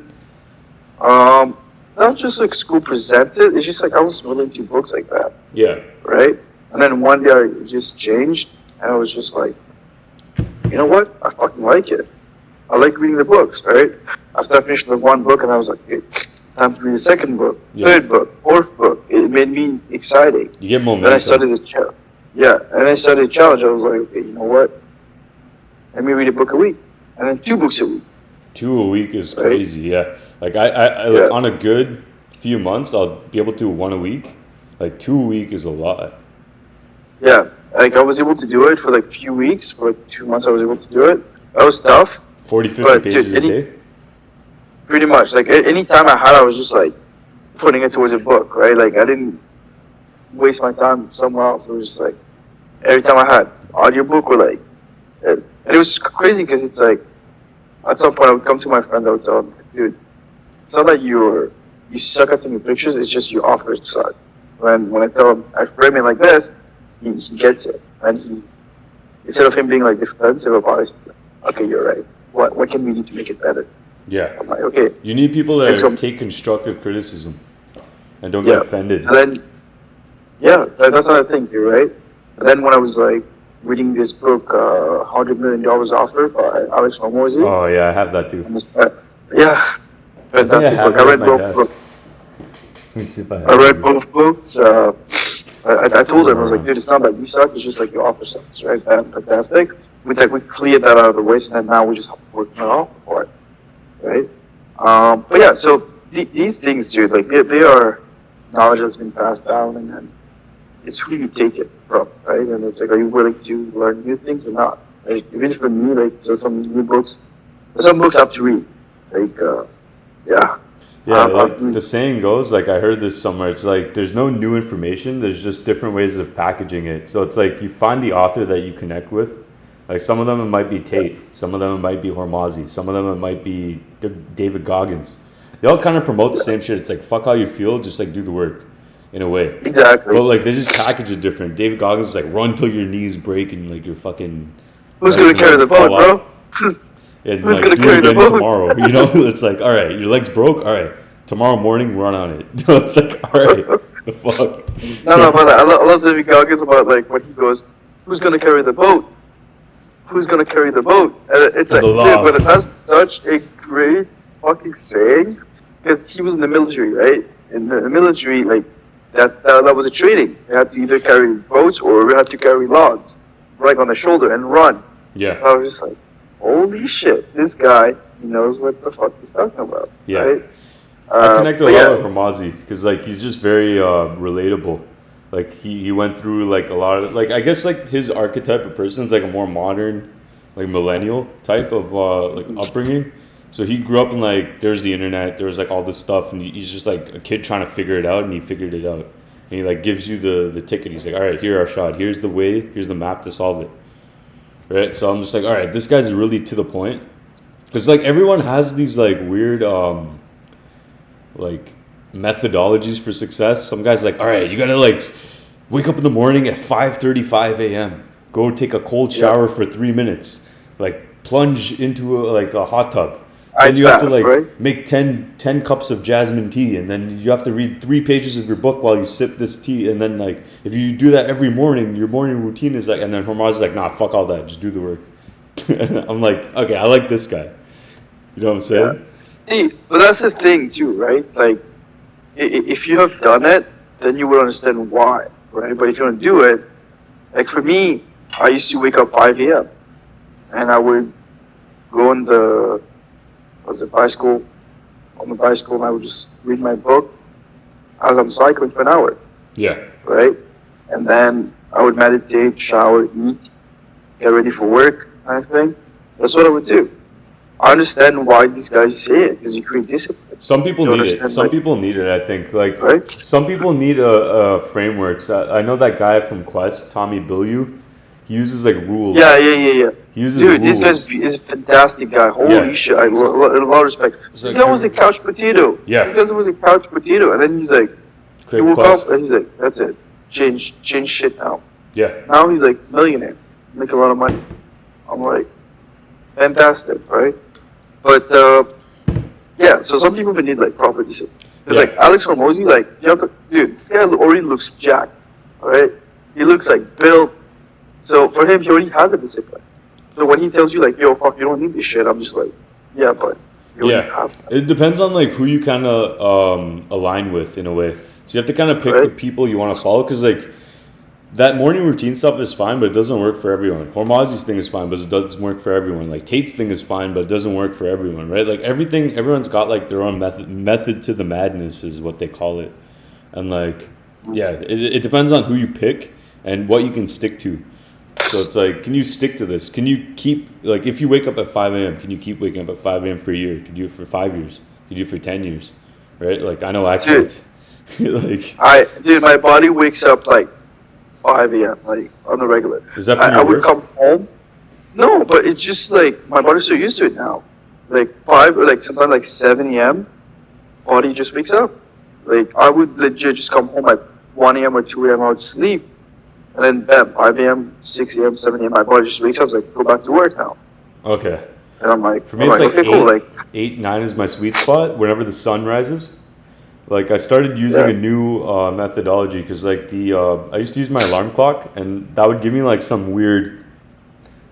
Not just like school presents it. It's just like I was really into books like that. Yeah. Right? And then one day it just changed and I was just like, you know what? I fucking like it. I like reading the books, right? After I finished the one book, and I was like, okay, time to read the second book, third book, fourth book. It made me exciting. You get momentum. Then I started the challenge. Yeah, and I started the challenge. I was like, okay, you know what? Let me read a book a week, and then 2 books a week. 2 a week is Right? crazy. Yeah, like I like on a good few months, I'll be able to do 1 a week. Like 2 a week is a lot. Yeah, like I was able to do it for like a few weeks. For like 2 months, I was able to do it. That was tough. 40, 50 But pages a day. Pretty much. Like any time I had, I was just like putting it towards a book, right? Like I didn't waste my time somewhere else. It was just like every time I had audiobook or like, and it was crazy because it's like at some point I would come to my friend, I would tell him, dude, it's not that you suck at taking pictures, it's just your offers suck. When I tell him, I frame it like this, he gets it. And he, instead of him being like defensive about it, okay, you're right. What can we do to make it better? Yeah. I'm like, okay. You need people that take constructive criticism and don't get offended. And then, that's another thing too, right? And then when I was like reading this book, $100 Million Offer by Alex Hormozy. Oh yeah, I have that too. Yeah. Fantastic book. I read both books. Let me see if I read both books. I told him, I was like, dude, it's not that you suck, it's just like your offer sucks, right? Fantastic. We cleared that out of the way, and now we just have to work on our for it, right? But yeah, so these things, dude, like they are knowledge that's been passed down, and then it's who you take it from, right? And it's like, are you willing to learn new things or not? Like, even for me, like, so some new books, some books I have to read, like, yeah. Yeah, like the saying goes, like I heard this somewhere, it's like there's no new information, there's just different ways of packaging it. So it's like you find the author that you connect with. Like some of them it might be Tate, some of them it might be Hormozy, some of them it might be David Goggins. They all kind of promote the same shit. It's like fuck how you feel, just like do the work in a way. Exactly. But like they just package it different. David Goggins is like run till your knees break and like you're fucking. Who's gonna carry the boat, bro? And like do it again tomorrow. You know, it's like all right, your legs broke. All right, tomorrow morning run on it. It's like all right, the fuck. No, but I love David Goggins about like when he goes, who's gonna carry the boat? Who's gonna carry the boat? And it's like, dude, but that's such a great fucking saying because he was in the military, right? In the military, like that was a training. They had to either carry boats or we had to carry logs, right on the shoulder and run. Yeah. I was just like, holy shit, this guy knows what the fuck he's talking about. Yeah. Right? I connect a lot with Hormozy because like he's just very relatable. Like he went through like a lot of like I guess like his archetype of person is like a more modern, like millennial type of like upbringing. So he grew up in like there's the internet, there was like all this stuff, and he's just like a kid trying to figure it out, and he figured it out. And he like gives you the ticket. He's like, all right, here Arshaad, here's the way, here's the map to solve it. Right. So I'm just like, all right, this guy's really to the point. Because like everyone has these like weird like methodologies for success. Some guys like, all right, you gotta like wake up in the morning at 5:35 a.m. Go take a cold shower for 3 minutes, like plunge into a hot tub. Then you have to like make 10 cups of jasmine tea, and then you have to read 3 pages of your book while you sip this tea. And then like if you do that every morning, your morning routine is like. And then Hormozy's like, nah, fuck all that, just do the work. And I'm like, okay, I like this guy. You know what I'm saying? Yeah. Hey, but that's the thing too, right? Like, if you have done it, then you would understand why, right? But if you don't do it, like for me, I used to wake up 5 a.m. and I would go on the bicycle, and I would just read my book as I'm cycling for an hour. Yeah. Right? And then I would meditate, shower, eat, get ready for work, kind of thing. That's what I would do. I understand why these guys say it, because you create discipline. Some people need it. Some people need it, I think. Like, right? Some people need a framework. So I know that guy from Quest, Tommy Bilyeu. He uses like rules. Yeah. He uses Dude, rules. this guy is a fantastic guy. Holy shit! A lot of respect. This guy was a couch potato. Yeah. This guy was a couch potato, and then he's like, he woke up and he's like, that's it. Change shit now. Yeah. Now he's like millionaire, make a lot of money. I'm like, fantastic, right? But yeah, so some people need like proper discipline. Because like Alex Hormozy, like you have to, dude, this guy already looks jacked, alright? He looks like built. So for him, he already has a discipline. So when he tells you like, yo, fuck, you don't need this shit, I'm just like, yeah, but you don't Yeah, have that, it depends on like who you kind of align with in a way. So you have to kind of pick the right? people you want to follow because like that morning routine stuff is fine, but it doesn't work for everyone. Hormozzi's thing is fine, but it doesn't work for everyone. Like Tate's thing is fine, but it doesn't work for everyone, right? Like everything, everyone's got like their own method to the madness is what they call it, and like yeah, it depends on who you pick and what you can stick to. So it's like, can you stick to this? Can you keep like if you wake up at 5 a.m., can you keep waking up at 5 a.m. for a year? Can you do it for 5 years? Can you do it for 10 years? Right? Like I know I Dude, can't. Like, dude, my body wakes up like 5 a.m. like on the regular. is that from I your would work? come home. No, but it's just like my body's so used to it now. Like 5 or like sometimes like 7 a.m. Body just wakes up. Like I would legit just come home at 1 a.m. or 2 a.m. I would sleep, and then bam, 5 a.m., 6 a.m., 7 a.m. My body just wakes up. It's like go back to work now, Okay. and For me, it's like okay, cool. Like 9 is my sweet spot. Whenever the sun rises, like I started using yeah, a new methodology because like the I used to use my alarm clock, and that would give me like some weird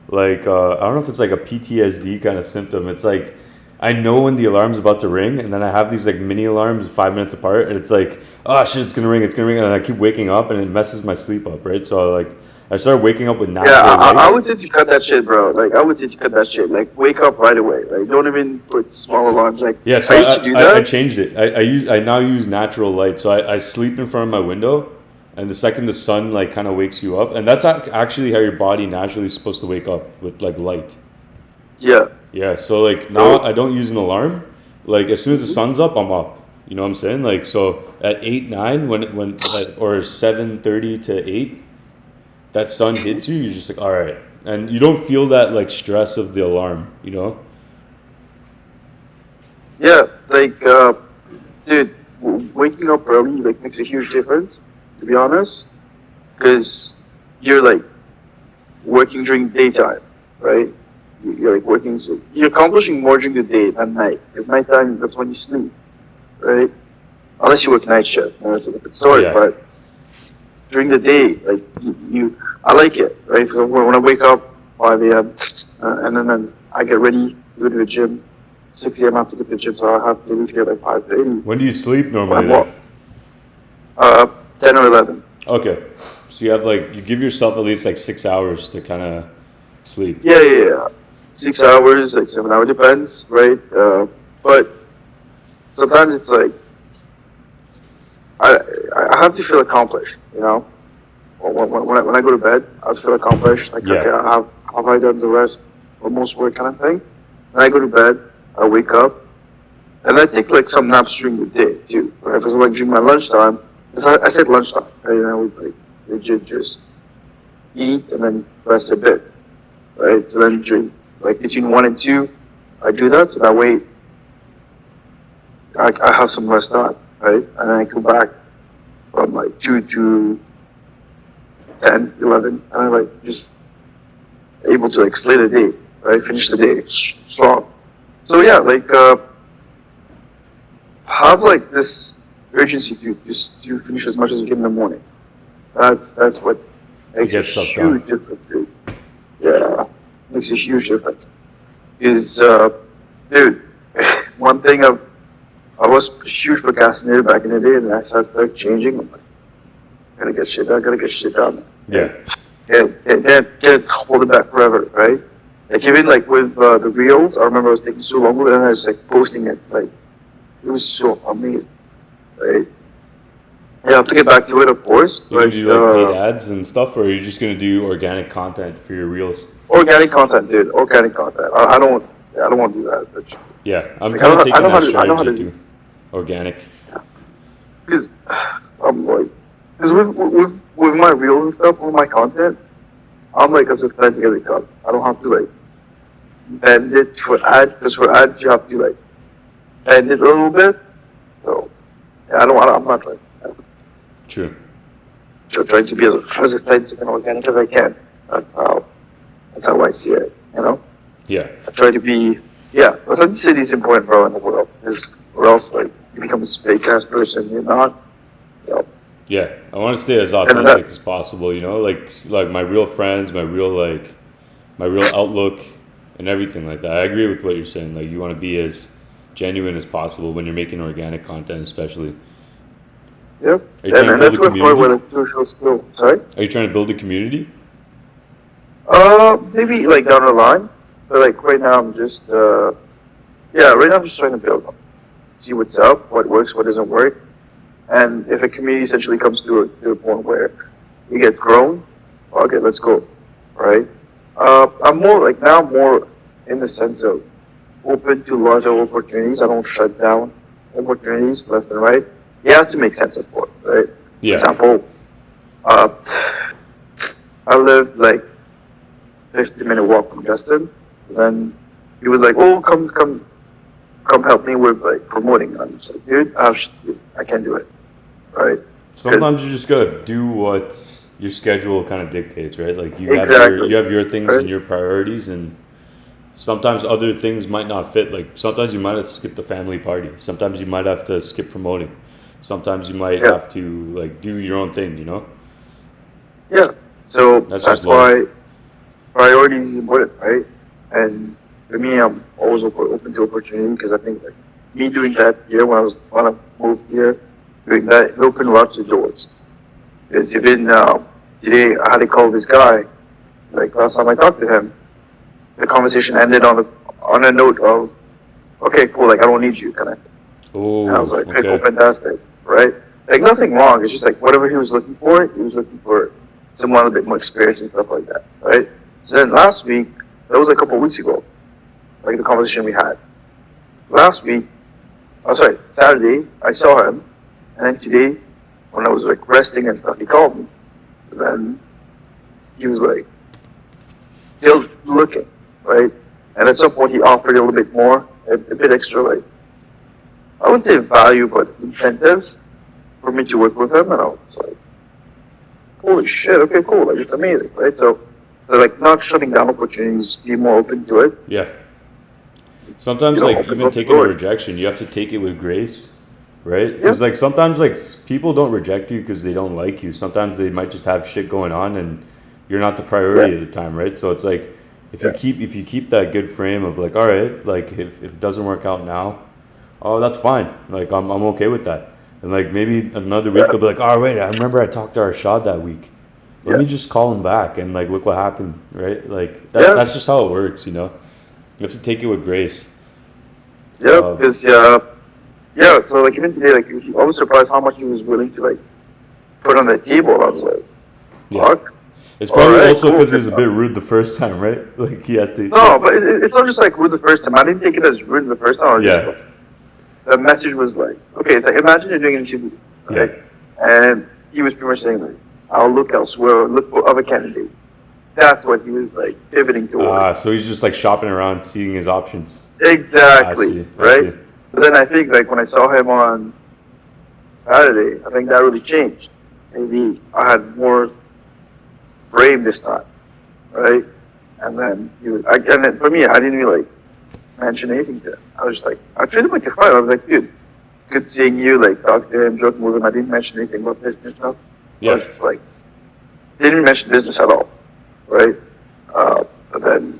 like I don't know if it's like a PTSD kind of symptom. It's like I know when the alarm's about to ring, and then I have these like mini alarms 5 minutes apart, and it's like, oh shit, it's gonna ring, and I keep waking up, and it messes my sleep up, right? So like I started waking up with yeah. natural light. I would say you cut that shit, bro. Like I would say you cut that shit. Like wake up right away. Like don't even put small alarms. Like Yeah, I so used to do I that. changed it. I now use natural light. So I sleep in front of my window, and the second the sun like kind of wakes you up, and that's actually how your body naturally is supposed to wake up with like light. Yeah. Yeah, so like now So I don't use an alarm. Like as soon as the sun's up, I'm up. You know what I'm saying? Like so at 8 9 or 7:30 to 8, that sun hits you. You're just like all right, and you don't feel that like stress of the alarm. You know? yeah, like dude, waking up early like makes a huge difference. To be honest, because you're like working during daytime, right? You're like working, so you're accomplishing more during the day than night. Because nighttime, that's when you sleep, right? Unless you work night shift, that's a different story. Yeah. But during the day, like I like it, right? So when I wake up 5 a.m. And then I get ready, go to the gym. 6 a.m. I have to go to the gym, so I have to leave here by 5:30. When do you sleep When normally I'm then? 10 or 11. Okay. So you have like you give yourself at least like 6 hours to kind of sleep. Yeah. 6 hours, like 7 hours, depends, right? But sometimes it's like I I have to feel accomplished, you know. When I go to bed, I have to feel accomplished. Like okay, Yeah. have I done the rest or most work kind of thing. When I go to bed, I wake up, and I take like some naps during the day too. Right? Because like during my lunchtime, 'cause I said lunchtime, right? And I would like legit just eat and then rest a bit, right? So then during like between 1 and 2, I do that so that way I have some rest time, right? And then I go back from like 2 to 10, 11, and I'm like just able to like slay the day, right? Finish the day strong. So yeah, like have like this urgency to just to finish as much as you can in the morning. That's what To makes a get stuff done. huge difference, dude. Yeah, makes a huge difference. Is dude, one thing I was a huge procrastinator back in the day, and as I started changing, I'm like, gotta get shit done, gotta get shit done. Yeah. Can't hold it back forever, right? Like even like with the reels, I remember I was taking so long, but then I was like posting it, like it was so amazing, right? Yeah, I have to get back to it, of course, You're gonna but do like paid ads and stuff, or are you just gonna do organic content for your reels? organic content, dude. Organic content. I don't want to do that. But, Yeah, I'm like, kind of I taking know how that to. I know how strategy to. too. Organic. Because I'm like, because with my reels and stuff, with my content, I'm like as authentic as it comes. I don't have to like bend it for ad. Because for ads, you have to like bend it a little bit. So yeah, I don't. I'm not like True. trying to be as authentic and organic as I can. That's how I see it. You know. Yeah. I try to be, yeah, authenticity is important, bro, in the world. Because, or else, like, you become this fake ass person. You're not. You know. Yeah. I want to stay as And then authentic as possible. You know, like my real friends, my real like my real outlook and everything like that. I agree with what you're saying. Like you want to be as genuine as possible when you're making organic content, especially. Yep. Are you trying to And build that's a what part where community? the social skill. Sorry. Are you trying to build a community? Maybe like down the line, but like right now I'm just right now I'm just trying to build them, see what's up, what works, what doesn't work, and if a community essentially comes to a point where we get grown, okay, let's go, right? I'm more like now more in the sense of open to larger opportunities. I don't shut down opportunities left and right. It has to make sense, of course, right? For Yeah. example, uh, I lived like 50-minute walk from Justin. Then he was like, "Oh, come help me with like promoting." And I'm just like, "Dude, I can't do it, right?" Because Sometimes you just gotta do what your schedule kind of dictates, right? Like exactly, you have your things right? and your priorities, and sometimes other things might not fit. Like sometimes you might have to skip the family party. Sometimes you might have to skip promoting. Sometimes you might Yeah, have to like do your own thing. You know, yeah. So that's just that's life. why priority is important, right? And for me, I'm always open to opportunity because I think like me doing that here when I moved here, doing that it opened lots of doors. Because even today, I had to call this guy. Like last time I talked to him, the conversation ended on a note of, "Okay, cool. Like I don't need you," kind of. And I was Oh, like, "Okay, cool, okay. fantastic, right?" Like nothing wrong. It's just like whatever he was looking for someone a bit more experienced and stuff like that, right? So then last week, that was a couple of weeks ago, like the conversation we had. Last week, oh sorry, Saturday, I saw him, and then today, when I was like resting and stuff, he called me. And then he was like, still looking, right? And at some point, he offered a little bit more, a bit extra, like I wouldn't say value, but incentives for me to work with him. And I was like, holy shit, okay, cool, like it's amazing, right? So like not shutting down opportunities, be more open to it, Yeah. Sometimes like opens even up the taking a door. rejection, you have to take it with grace, right? Yeah, Because like sometimes like people don't reject you because they don't like you. Sometimes they might just have shit going on and you're not the yeah, priority at the time, right? So it's like yeah, if you keep that good frame of like, all right, like if it doesn't work out now, oh that's fine. Like I'm okay with that. And like maybe another week yeah, they'll be like, oh wait, I remember I talked to Arshaad that week. Let yeah, me just call him back and like look what happened, right? Like yeah, that's just how it works, you know. You have to take it with grace. yeah, Uh, because yeah. So like even today, like I was surprised how much he was willing to like put on the table. I was like, yeah. fuck, It's all probably right, also cool. because he was a bit rude the first time, right? Like he has to, No, but it's not just like rude the first time. I didn't take it as rude the first time. I was just yeah, like, the message was like, okay, it's like imagine you're doing an interview, yeah. right? And he was pretty much saying like, I'll look elsewhere, look for other candidates. That's what he was like pivoting towards. So he's just like shopping around, seeing his options. I Exactly, see, I right? see. But then I think like when I saw him on Saturday, I think that really changed. Maybe I had more brave this time, right? And then and then for me, I didn't really like mention anything to him. I was just like, I treated him like a friend. I was like, dude, good seeing you. Like, talk to him, joke with him. I didn't mention anything about business stuff. I was Yeah, just like, didn't mention business at all, right? But then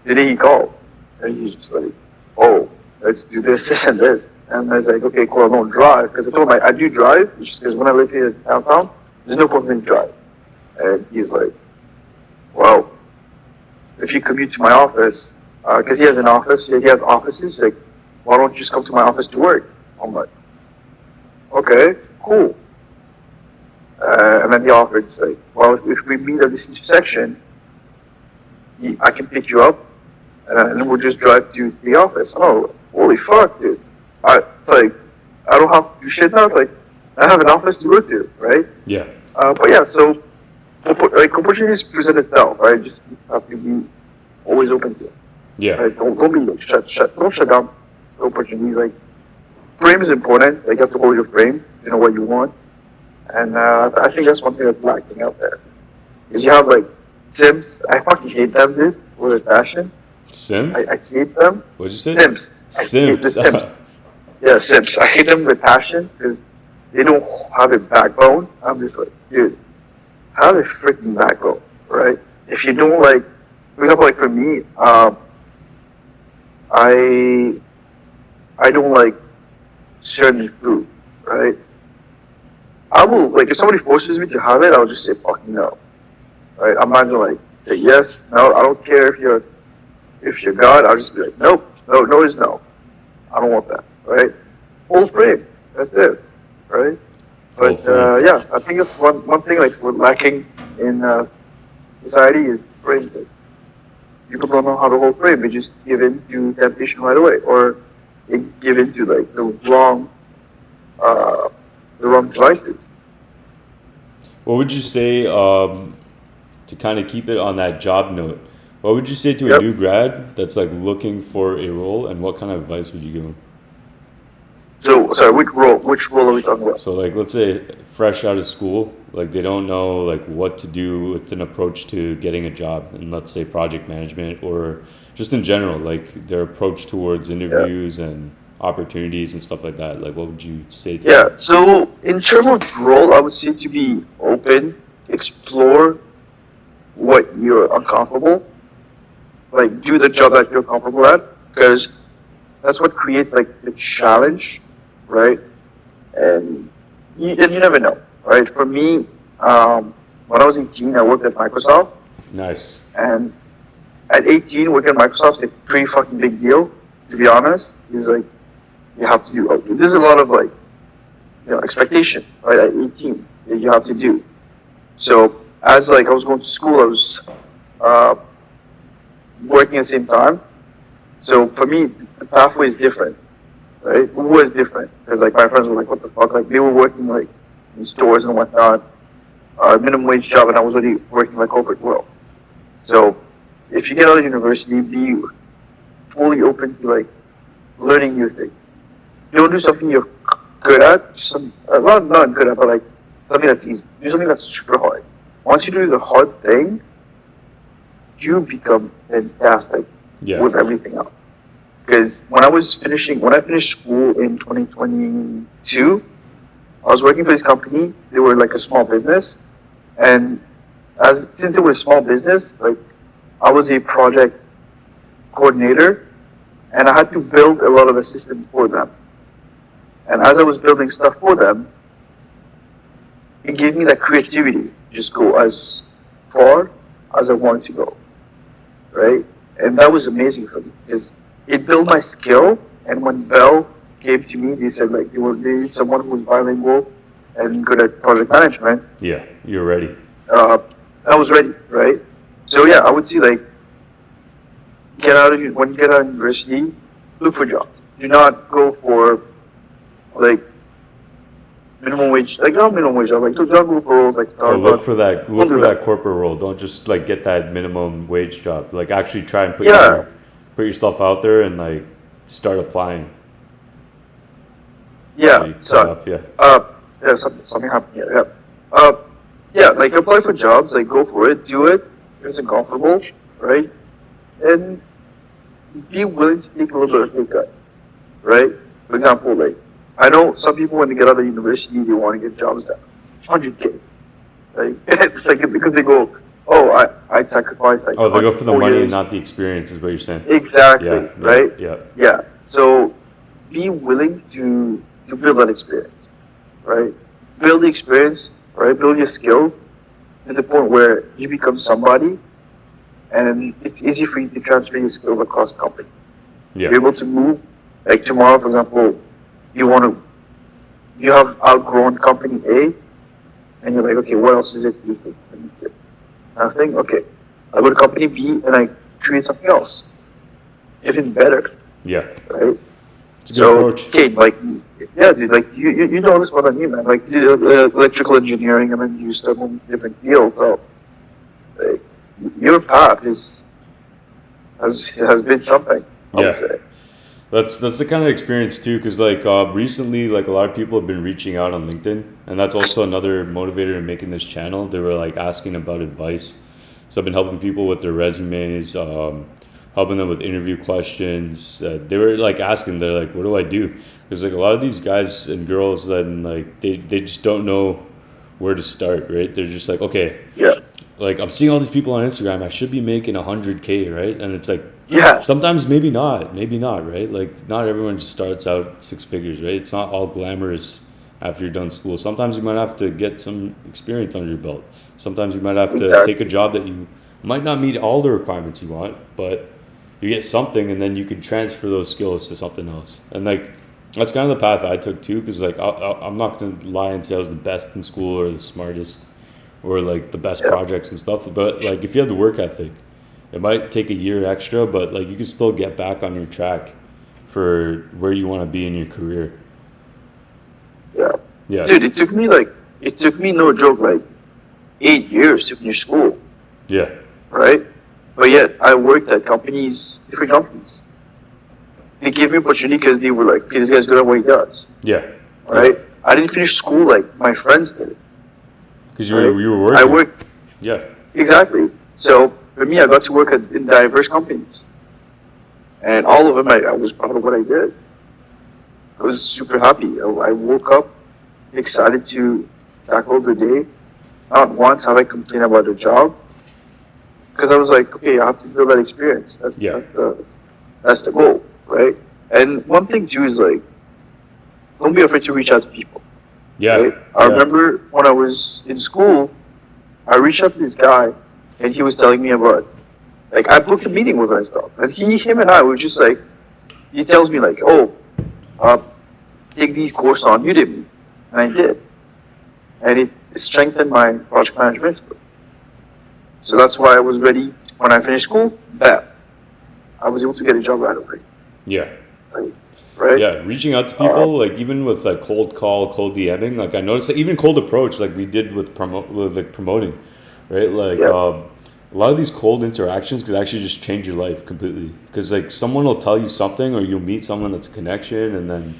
today he called, and he's just like, oh, let's do this, this, and this. And I was like, okay, cool. I don't drive because I told him I do drive, because when I live here downtown, there's no point in me to drive. And he's like, well, if you commute to my office, because he has an office, he has offices, like, why don't you just come to my office to work? I'm like, okay, cool. And then he offered, like, well, if we meet at this intersection, I can pick you up, and then we'll just drive to the office. Oh, holy fuck, dude! It's like, I don't have to do shit now. It's like, I have an office to go to, right? yeah, But yeah, so like opportunities present itself, right? Just have to be always open to it. yeah, Right? Don't be like don't shut down the opportunities. Like frame is important. Like you have to hold your frame. You know what you want, and I think that's one thing that's lacking out there. Because you have like Sims. I fucking hate them, dude. With a passion. Sim. I hate them. What'd you say? Sims. I hate the Simps. Sims. Yeah, Sims. I hate them with passion because they don't have a backbone. I'm just like, dude, have a freaking backbone, right? If you don't like for example, like for me, I I don't like certain food, right? I will like if somebody forces me to have it, I'll just say fucking no, right? I'm not gonna like say yes, no. I don't care if you're God. I'll just be like nope, no is no. I don't want that, right? Full frame, that's it, right? Full But frame. yeah, I think it's one thing like we're lacking in society is frame. People don't know how to hold frame. They just give in to temptation right away, or they give in to like uh, the wrong choices. What would you say, to kind of keep it on that job note? What would you say to a Yep. new grad that's like looking for a role, and what kind of advice would you give them? So sorry, which role? Which role are we talking about? So like let's say fresh out of school, like they don't know like what to do with an approach to getting a job in let's say project management or just in general, like their approach towards Yeah. interviews and opportunities and stuff like that. Like what would you say to Yeah. them? So in terms of role, I would say to be open, explore what you're uncomfortable, like do the job that you're comfortable at, because that's what creates like the challenge, right? And you never know, right? For me, when I was 18, I worked at Microsoft, Nice. and at 18, working at Microsoft is a pretty fucking big deal, to be honest. It's like you have to do. There's a lot of like expectation, right? At 18, that you have to do. So as like I was going to school, I was uh, working at the same time. So for me, the pathway is different, right? It was different because like my friends were like, "What the fuck?" Like they were working like in stores and whatnot, minimum wage job, and I was already working like corporate world. So if you get out of university, be fully open to like learning new things. Don't do something you're good at. Not good at, but like something that's easy. Do something that's super hard. Once you do the hard thing, you become fantastic Yeah. with everything else. Because when I finished school in 2022, I was working for this company. They were like a small business, and since it was a small business, like I was a project coordinator, and I had to build a lot of the systems for them. And as I was building stuff for them, it gave me that creativity to just go as far as I wanted to go, right? And that was amazing for me because it built my skill. And when Bell came to me, they said like they need someone who's bilingual and good at project management. Yeah. You're ready. Uh, I was ready, right? So yeah, I would say like when you get out of university, look for jobs. Do not go for like minimum wage, like not minimum wage, like don't go for roles like Or look Starbucks. for that Don't look do for that. that corporate role. Don't just like get that minimum wage job. Like actually try and Yeah, put yourself out there and like start applying. yeah. You cut So, off, yeah. uh, yeah, something happened here. Yeah. Yeah, like apply for jobs, like go for it, do it. It's uncomfortable, right? And be willing to take a little bit of pay cut, right? For example, like I know some people when they get out of university, they want to get jobs done, 100K, right? It's like because they go, oh, I sacrificed like Oh, they go for the four money and years. not the experience, is what you're saying. Exactly, Yeah, yeah, right? yeah, Yeah. So be willing to build that experience, right? Build the experience, right? Build your skills to the point where you become somebody, and it's easy for you to transfer your skills across the company. yeah, You're able to move. Like tomorrow, for example, you want to you have outgrown company A, and you're like, okay, what else is it you think? Nothing. Okay, I go to company B and I create something else, even better, yeah. right? It's a good So, approach. Kate, like, yeah, dude, like, you know this more than me, man. Like, you do, electrical engineering, and then you start moving to different fields. So, like, your path has been something, I would Yeah. say. That's the kind of experience too, because like recently, like a lot of people have been reaching out on LinkedIn, and that's also another motivator in making this channel. They were like asking about advice, so I've been helping people with their resumes, helping them with interview questions. They were like asking, they're like, "What do I do?" Because like a lot of these guys and girls, then like they just don't know where to start, right? They're just like, "Okay, Yeah, like I'm seeing all these people on Instagram. I should be making 100K, right? And it's like Yeah, sometimes maybe not, right? Like not everyone just starts out 6 figures, right? It's not all glamorous after you're done school. Sometimes you might have to get some experience under your belt. Sometimes you might have to take a exactly. job that you might not meet all the requirements you want, but you get something, and then you can transfer those skills to something else. And like that's kind of the path I took too, because like I'm not gonna lie and say I was the best in school or the smartest or like the best Yeah, projects and stuff. But like if you have the work ethic, it might take a year extra, but like you can still get back on your track for where you want to be in your career. yeah. Yeah, Dude, it took me no joke like 8 years to finish school, yeah, right? But yet I worked at companies, different companies. They gave me opportunity because they were like, okay, this guy's good at what he does, yeah, yeah. right? I didn't finish school like my friends did, Because right? you were I working. worked Yeah, exactly. So for me, I got to work in diverse companies, and all of them, I was proud of what I did. I was super happy. I woke up excited to tackle the day. Not once have I complained about the job because I was like, okay, I have to build that experience. yeah, That's the goal, right? And one thing too is like, don't be afraid to reach out to people, yeah, right? I yeah, remember when I was in school, I reached out to this guy, and he was telling me about like I booked a meeting with him and stuff, and him and I were just like, he tells me like, oh, uh, take these courses on Udemy, and I did, and it strengthened my project management skill. So that's why I was ready when I finished school. Bam, I was able to get a job right away. yeah. Right? Right? Yeah, reaching out to Uh, people, like even with like cold call, cold DMing, like I noticed that even cold approach, like we did with promoting, right? Like yeah, a lot of these cold interactions could actually just change your life completely. Because like someone will tell you something, or you'll meet someone that's a connection, and then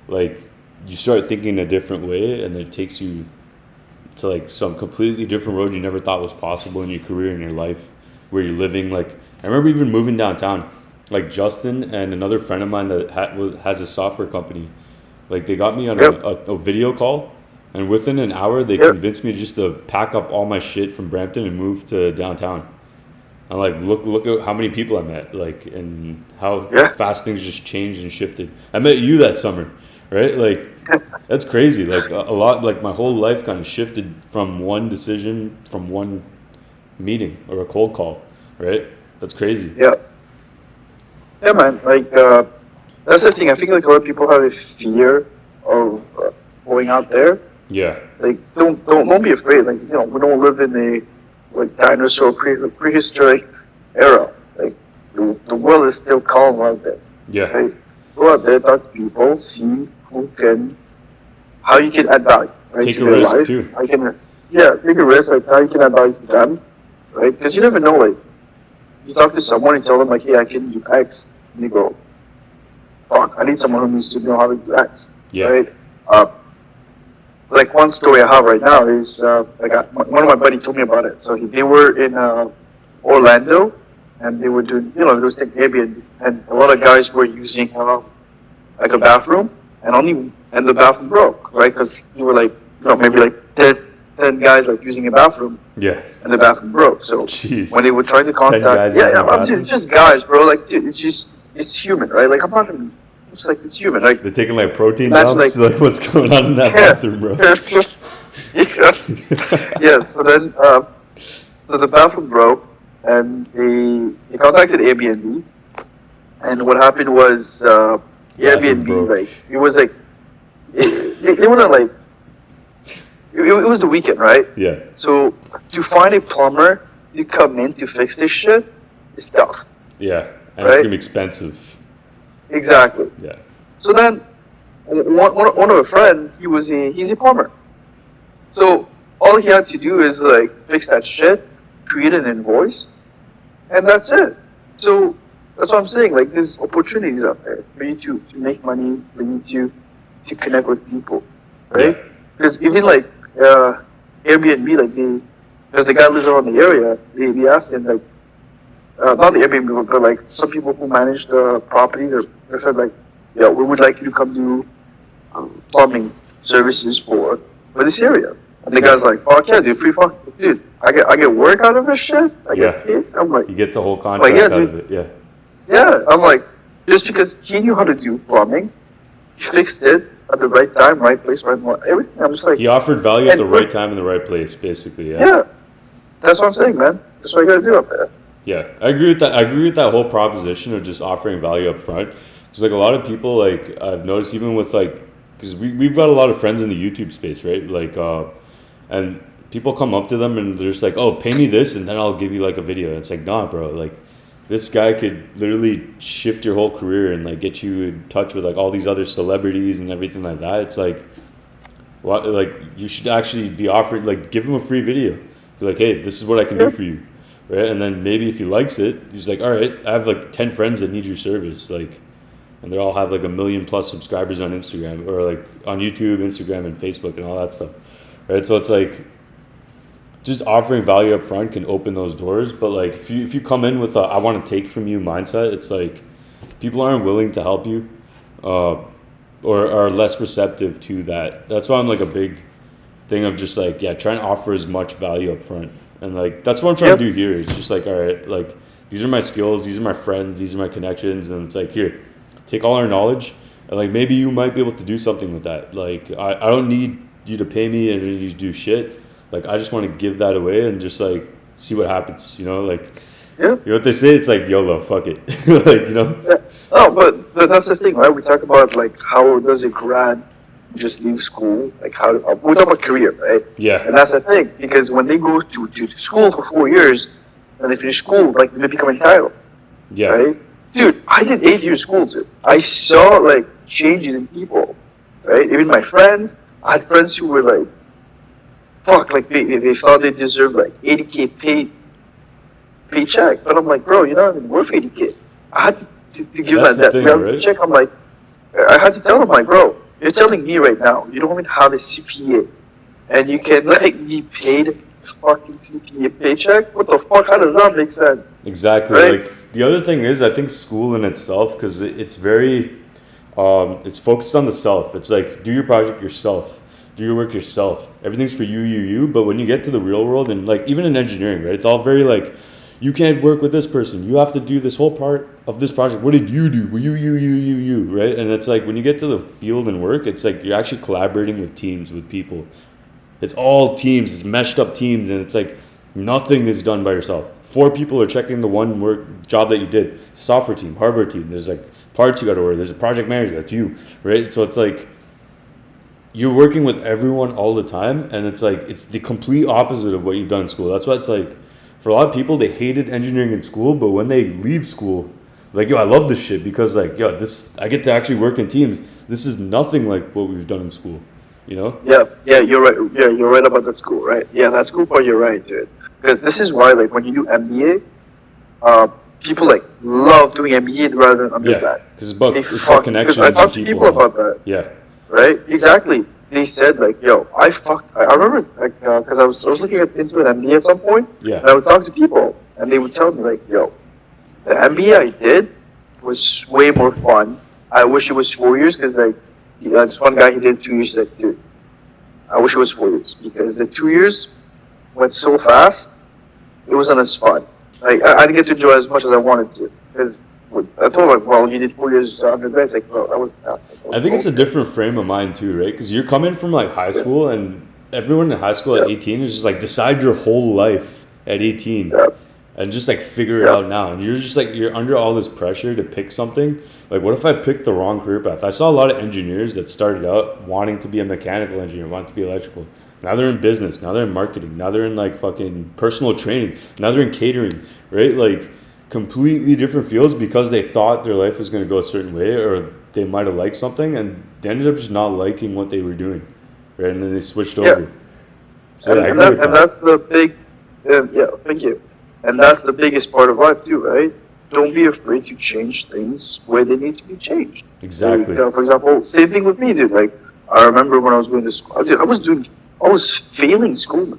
like you start thinking a different way, and it takes you to like some completely different road you never thought was possible in your career, in your life, where you're living. Like I remember even moving downtown, like Justin and another friend of mine that has a software company. Like they got me on yep, a video call, and within an hour they yep, convinced me just to pack up all my shit from Brampton and move to downtown. And like look at how many people I met, like and how yeah, fast things just changed and shifted. I met you that summer, right? Like that's crazy. Like a lot, like my whole life kind of shifted from one decision, from one meeting or a cold call, right? That's crazy. yeah, yeah, man. Like that's the thing. I think like a lot of people have a fear of going out there. Yeah, Like don't be afraid. Like we don't live in a like dinosaur prehistoric era. Like the world is still calm out there. yeah. Right? Go out there, talk to people, see who can, how you can add value, right, Take to a their risk life. too. I can, yeah, take a risk, like how you can add value to them, right? Because you never know, like you talk to someone and tell them like, hey, I can do X, and they go, fuck, I need someone who needs to know how to do X, Yeah, right? Like one story I have right now is one of my buddy told me about it. So they were in Orlando, and they were doing, they was taking Airbnb, and a lot of guys were using like a bathroom, and the bathroom broke, right? Because you were like, maybe like 10 guys like using a bathroom, yeah. and the bathroom broke. So when Jeez, they were trying to 10 guys contact, yeah, using yeah, a I'm just, bathroom. just guys, bro. Like, dude, it's human, right? Like I'm not gonna, it's like it's human. Like They're taking like protein imagine like, dumps. Like what's going on in that yeah, bathroom, bro? yeah, yeah. So then, so the bathroom broke, and they contacted Airbnb, and what happened was Bathroom Airbnb broke. like it was like they were not like it was the weekend, right? Yeah, So to find a plumber to come in to fix this shit is tough, yeah. And it's right? gonna be expensive. Exactly. Yeah, So then one of a friend, he's a plumber. So all he had to do is like fix that shit, create an invoice, and that's it. So that's what I'm saying. Like there's opportunities out there for you to make money, for you to connect with people, yeah, right? Because even like Airbnb, like because the guy lives around the area, they asked him like not the Airbnb, but like some people who manage the properties, they said like, yeah, we would like you to come do plumbing services for this area. And the guy's like, fuck yeah, dude, free fuck, dude. I get work out of this shit. I get paid. I'm like, he gets a whole contract yeah, out dude. of it. Yeah. Yeah, I'm like, just because he knew how to do plumbing, he fixed it at the right time, right place, right moment, everything. I'm just like, he offered value at the right time in the right place, basically. Yeah. Yeah, that's what I'm saying, man. That's what you gotta do up there. Yeah, I agree with that. I agree with that whole proposition of just offering value up front. Because like a lot of people, like I've noticed, even with like, because we've got a lot of friends in the YouTube space, right? Like, and people come up to them and they're just like, "Oh, pay me this, and then I'll give you like a video." And it's like, nah, bro. Like, this guy could literally shift your whole career and like get you in touch with like all these other celebrities and everything like that. It's like, what? Like, you should actually be offering, like, give him a free video. Be like, "Hey, this is what I can do for you." Right, and then maybe if he likes it, he's like, all right, I have like 10 friends that need your service, like, and they all have like 1 million plus subscribers on Instagram or like on YouTube, Instagram, and Facebook and all that stuff, right? So it's like just offering value up front can open those doors, but like if you come in with a I want to take from you mindset, it's like people aren't willing to help you, or are less receptive to that. That's why I'm like a big thing of just like try and offer as much value up front. And like that's what I'm trying to do here. It's just like, all right, like these are my skills, these are my friends, these are my connections, and it's like, here, take all our knowledge, and like maybe you might be able to do something with that. Like I don't need you to pay me and you to do shit. Like I just want to give that away and just like see what happens. You know, like you know what they say. It's like YOLO, fuck it. Like Oh, but that's the thing, right? We talk about like how does a grad just leave school, like how we talk about career, right? Yeah. And that's the thing, because when they go to school for 4 years and they finish school, like they become entitled. Yeah. Right? Dude, I did 8 years school too. I saw like changes in people. Right? Even my friends, I had friends who were like, fuck, like they thought they deserved like 80K paycheck. But I'm like, bro, you're not even worth 80K. I had to give that reality check. I'm like, I had to tell them, like, bro, you're telling me right now you don't even have a CPA, and you can like be paid a fucking CPA paycheck? What the fuck? How does that make sense? Exactly. Right? Like the other thing is, I think school in itself, because it's very, it's focused on the self. It's like do your project yourself, do your work yourself. Everything's for you. But when you get to the real world, and like even in engineering, right, it's all very like, you can't work with this person. You have to do this whole part of this project. What did you do? Well, you, right? And it's like when you get to the field and work, it's like you're actually collaborating with teams, with people. It's all teams. It's meshed up teams, and it's like nothing is done by yourself. 4 people are checking the one work job that you did. Software team, hardware team. There's like parts you got to order. There's a project manager. That's you, right? So it's like you're working with everyone all the time, and it's like it's the complete opposite of what you've done in school. That's why it's like, for a lot of people, they hated engineering in school, but when they leave school, like, yo, I love this shit because, like, yo, I get to actually work in teams. This is nothing like what we've done in school, you know? Yeah, you're right. Yeah, you're right about that school, right? Yeah, that school part, you're right, dude. Because this is why, like, when you do MBA, people, like, love doing MBA rather than undergrad. Because it's about connections and people. I talked to people about that. Yeah. Right? Exactly. They said like, yo, I remember like because I was looking into an MBA at some point. Yeah. And I would talk to people, and they would tell me like, yo, the MBA I did was way more fun. I wish it was 4 years because like this one guy he did 2 years. Like, dude, I wish it was 4 years because the 2 years went so fast. It wasn't as fun. Like I didn't get to enjoy as much as I wanted to because. I told him, well, you did 4 years undergrad. It's like, bro, that was I think it's a different frame of mind too, right? Because you're coming from like high school, and everyone in high school at 18 is just like decide your whole life at 18 and just like figure it out now. And you're just like, you're under all this pressure to pick something. Like, what if I picked the wrong career path? I saw a lot of engineers that started out wanting to be a mechanical engineer, wanting to be electrical. Now they're in business. Now they're in marketing. Now they're in like fucking personal training. Now they're in catering, right? Like, completely different fields because they thought their life was going to go a certain way, or they might have liked something and they ended up just not liking what they were doing, right? And then they switched over. So and that's the big, thank you. And that's the biggest part of life too, right? Don't be afraid to change things where they need to be changed. Exactly. Like, for example, same thing with me, dude. Like, I remember when I was going to school, dude, I was failing school.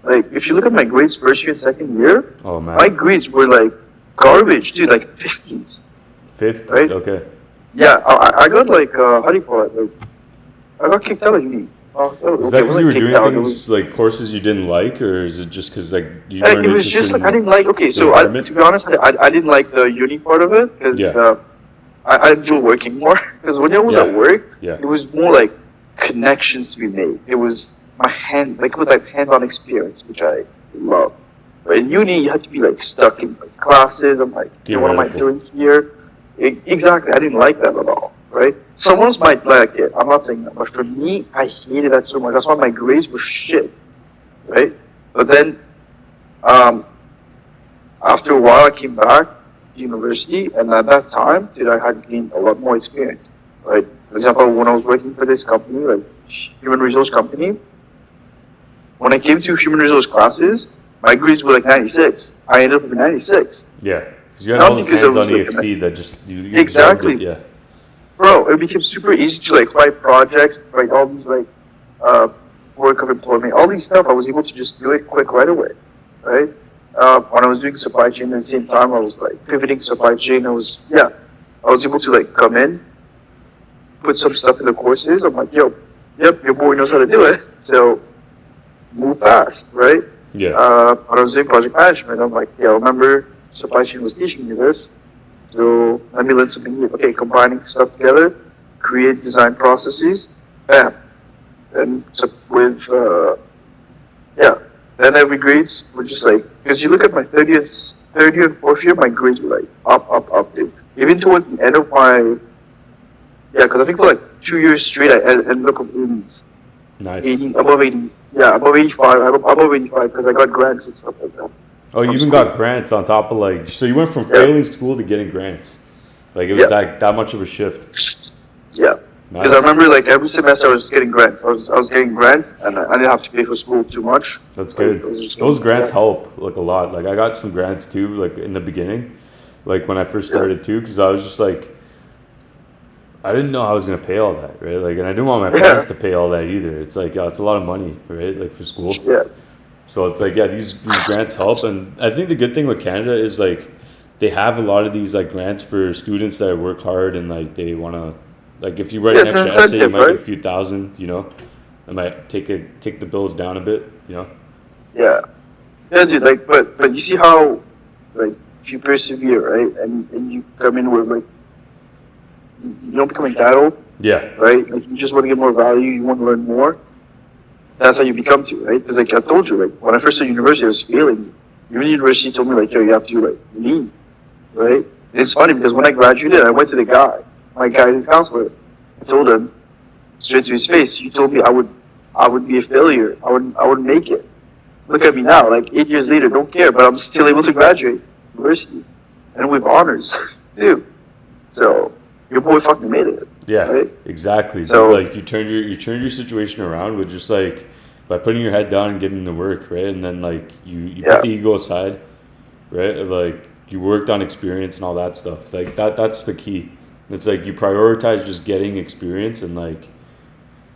Like, if you look at my grades first year, second year, my grades were like garbage, dude, like 50s. 50s, right? Okay. Yeah, I got like, how do you call it? Like, I got kicked out of uni Oh, Is that okay, because when you I were kicked doing out, it things was like courses you didn't like, or is it just because like you weren't it was interested just like I in didn't like. Okay, the so to environment? be honest, I didn't like the uni part of it because Yeah, I enjoy working more. Because when I was at yeah, work, yeah, it was more like connections to be made. It was my hand, like it was like hands-on experience, which I love. But in uni, you had to be like stuck in like classes. I'm like, what am I theoretical. doing here? Exactly, I didn't like that at all. Right? Someone else might like it. I'm not saying that, but for me, I hated that so much. That's why my grades were shit. Right? But then, um, after a while, I came back to university, and at that time, dude, I had gained a lot more experience. Right? For example, when I was working for this company, like human resource company, when I came to human resource classes, my grades were like 96. I ended up with 96. Yeah, because you had all Not this because I was hands-on like EXP that just you absorbed it. exactly, Yeah, bro. It became super easy to like write projects, write all these like uh, work of employment, all these stuff. I was able to just do it quick right away, right? When I was doing supply chain at the same time, I was like pivoting supply chain. I was able to like come in, put some stuff in the courses. I'm like, yo, yep, your boy knows how to do it. So move fast, right? yeah, When I was doing project management, I'm like, yeah, remember supply chain was teaching me this. So let me learn something new. Okay, combining stuff together, create design processes, bam. And so with yeah, then every grades were just like because you look at my third year and fourth year, my grades were like up, dude. Even towards the end of my because I think for like 2 years straight, I ended up with 80s, nice. 80 above 80, yeah, above 85, above 85 because I got grants and stuff like that Oh, you from even school. got grants on top of like, so you went from Yeah, failing school to getting grants. Like it was yeah. that much of a shift. Yeah, because I Nice. remember like every semester I was just getting grants. I was getting grants, and I didn't have to pay for school too much. That's Like I good. was just Those getting grants yeah, help like a lot. Like I got some grants too, like in the beginning, like when I first yeah, started too, because I was just like, I didn't know I was gonna pay all that, right? Like, and I didn't want my yeah, parents to pay all that either. It's like, it's a lot of money, right? Like for school. yeah, So it's like, yeah, these grants help, and I think the good thing with Canada is like, they have a lot of these like grants for students that work hard and like they wanna, like if you write yeah. an It's an extra essay, you incentive, might get right? a few thousand, you know. It might take the bills down a bit, you know. Yeah, yeah, dude. Like, but you see how like if you persevere, right, and you come in with like you don't become entitled, Yeah, right? Like you just want to get more value, you want to learn more. That's how you become to, right? Because like I told you, like when I first started university, I was failing. Even university told me like, yo, you have to like lean, right? It's funny because when I graduated, I went to the guy, my guidance counselor. I told him straight to his face, "You told me I would be a failure. I would make it. Look at me now, like 8 years later, don't care, but I'm still able to graduate university and with honors, dude. So your boy fucking made it, yeah, right? exactly, dude. So Like you turned your situation around with just like by putting your head down and getting to work, right? And then like you put yeah, the ego aside, right? Like you worked on experience and all that stuff. Like that's the key. It's like you prioritize just getting experience and like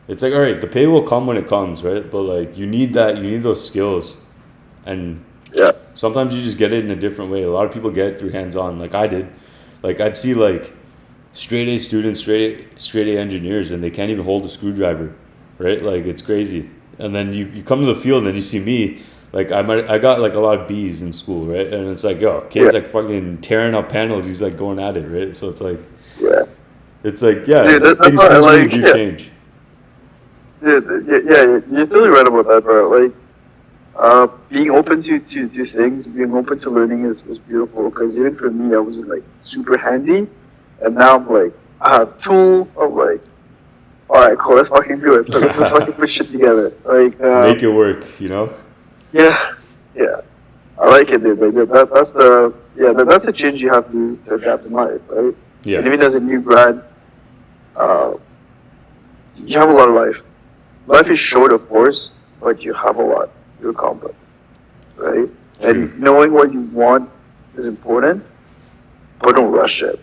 it's like all right, the pay will come when it comes, right? But like you need those skills, and yeah, sometimes you just get it in a different way. A lot of people get it through hands on, like I did. Like I'd see like straight A students, straight A engineers, and they can't even hold a screwdriver, right? Like it's crazy. And then you come to the field and then you see me, like I got like a lot of B's in school, right? And it's like yo, yeah, kid's like fucking tearing up panels. He's like going at it, right? So yeah. it's like yeah, Dude, that's what I things really like. do Yeah, change. dude, yeah, you're totally right about that, bro. Like, being open to things, being open to learning is beautiful. Because even for me, I wasn't like super handy, and now I'm like, I have tools. I'm like, all right, cool, let's fucking do it. Let's fucking put shit together. Like, Make it work, you know? yeah, yeah, I like it, dude. Like, that's the that's the change you have to adapt in life, right? And Yeah, even as a new grad, uh, you have a lot of life. Life is short, of course, but you have a lot to accomplish, right? true. And knowing what you want is important, but don't rush it.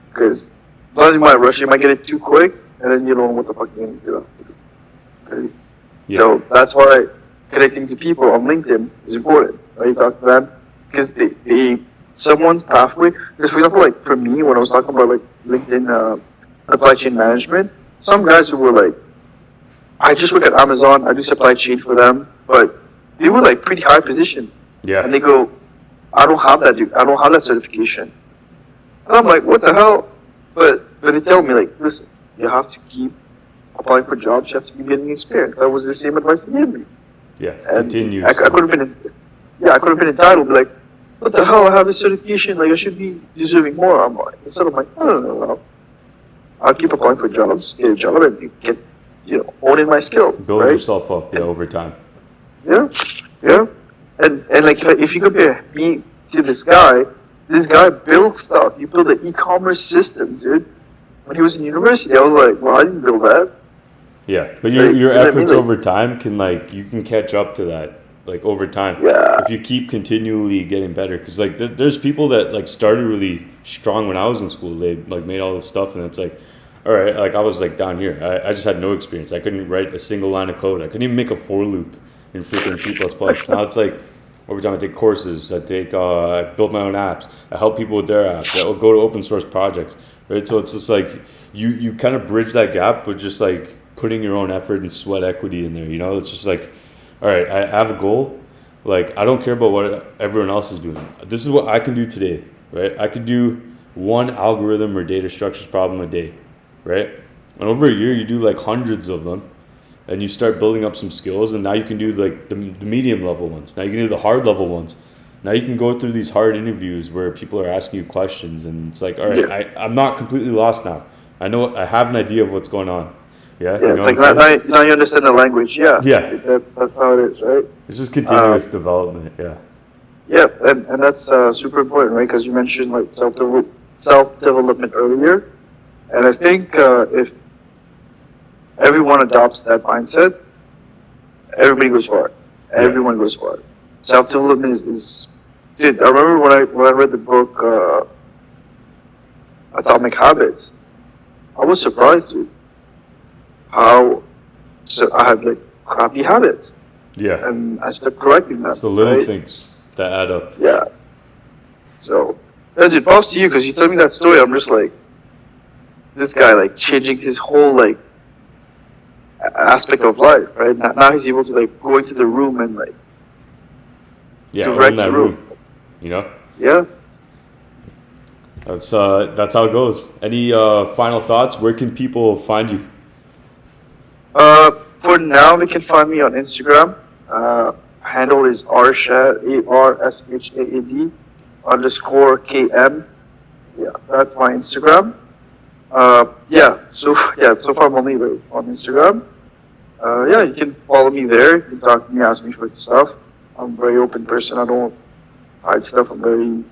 Because as long as you might rush it, you might get it too quick, and then you don't know what the fuck you're going to do. Right? Yeah, So that's why connecting to people on LinkedIn is important. Right? You talk to them because someone's pathway. Because for example, like for me, when I was talking about like LinkedIn supply chain management, some guys who were like I just work at Amazon. I do supply chain for them, but they were like pretty high position. Yeah. And they go, I don't have that, dude. I don't have that certification. And I'm like, what the hell? But they tell me, like, listen, you have to keep applying for jobs. You have to be getting experience. That was the same advice they gave me. Yeah. And Continue. I could have been, I could have been entitled, like, what the hell? I have this certification. Like, I should be deserving more. I'm like, instead of like, no. I'll keep applying for jobs, get a job, and get, owning my skill. Build right? yourself up, over time. Yeah. And like, if you compare me to this guy built stuff. He built an e-commerce system, dude. When he was in university, I was like, well, I didn't build that. Yeah, but your efforts over time can, like, you can catch up to that, like, over time. Yeah. If you keep continually getting better. Because, like, there's people that, like, started really strong when I was in school. They, like, made all this stuff, and it's like, all right, like, I was, like, down here. I just had no experience. I couldn't write a single line of code. I couldn't even make a for loop in freaking C++. Now it's like, over time I take courses. I build my own apps. I help people with their apps. I go to open source projects, right? So it's just like, you kind of bridge that gap, but just, like, putting your own effort and sweat equity in there, It's just like, all right, I have a goal. Like, I don't care about what everyone else is doing. This is what I can do today, right? I could do one algorithm or data structures problem a day, right? And over a year, you do, like, hundreds of them, and you start building up some skills, and now you can do, like, the medium level ones. Now you can do the hard level ones. Now you can go through these hard interviews where people are asking you questions, and it's like, all right, I'm not completely lost now. I have an idea of what's going on. Yeah, it's like now you understand the language. Yeah, that's how it is, right? It's just continuous development. Yeah, and that's super important, right? Because you mentioned, like, self-development earlier, and I think if everyone adopts that mindset, everybody goes far. Everyone goes far. Self-development is dude. I remember when I read the book Atomic Habits, I was surprised, dude. I had, like, crappy habits. Yeah. And I started correcting them. It's the little things that add up. Yeah. So, dude, props to you, because you told me that story. I'm just like, this guy, like, changing his whole, like, aspect of life, right? Now he's able to, like, go into the room and, like, own that room. Yeah. That's how it goes. Any final thoughts? Where can people find you? For now, they can find me on Instagram. Handle is Arshaad, ARSHAAD _KM. Yeah, that's my Instagram. So far I'm only on Instagram. You can follow me there. You can talk to me, ask me for stuff. I'm a very open person. I don't hide stuff. I'm very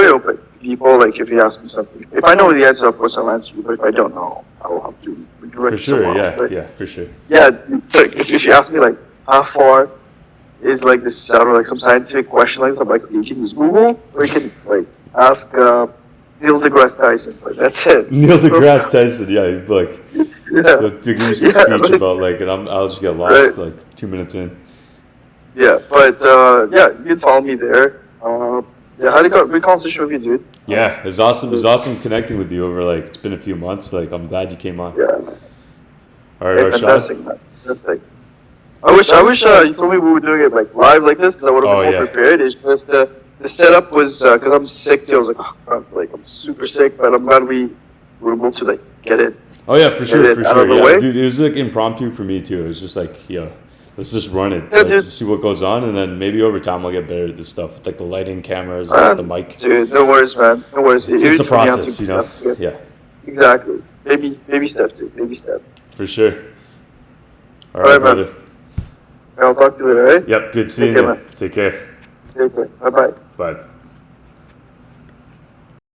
open. People, like, if you ask me something, if I know the answer, of course I'll answer you. But if I don't know, I will have to direct someone. For sure. Yeah, like, if you ask me, like, how far is, like, this sound, or, like, some scientific question, like, I'm like, you can use Google, or you can, like, ask Neil deGrasse Tyson. Like, that's it. Neil deGrasse Tyson, he'd be like, to give you some speech about, like, and I'll just get lost, like, 2 minutes in. Yeah, but you can follow me there. How do you good conversation with you, dude? Yeah, it's awesome. It's awesome connecting with you over, like, it's been a few months. Like, I'm glad you came on. Yeah. All right, Fantastic, man. Fantastic. I wish you told me we were doing it, like, live like this, because I would have been more prepared. It's just the setup was because I'm sick too. I was like, I'm super sick, but I'm glad we were able to, like, get it. Oh yeah, for sure. Yeah, dude, it was, like, impromptu for me too. It was just like, let's just run it, to see what goes on, and then maybe over time I'll get better at this stuff, like the lighting, cameras, the mic. Dude, no worries, man. No worries. It's a process, Yeah. Exactly. Baby steps, dude. Baby steps. For sure. All right, brother. Man. I'll talk to you later, right? Yep. Good seeing you. Man. Take care. Take care. Bye-bye. Bye.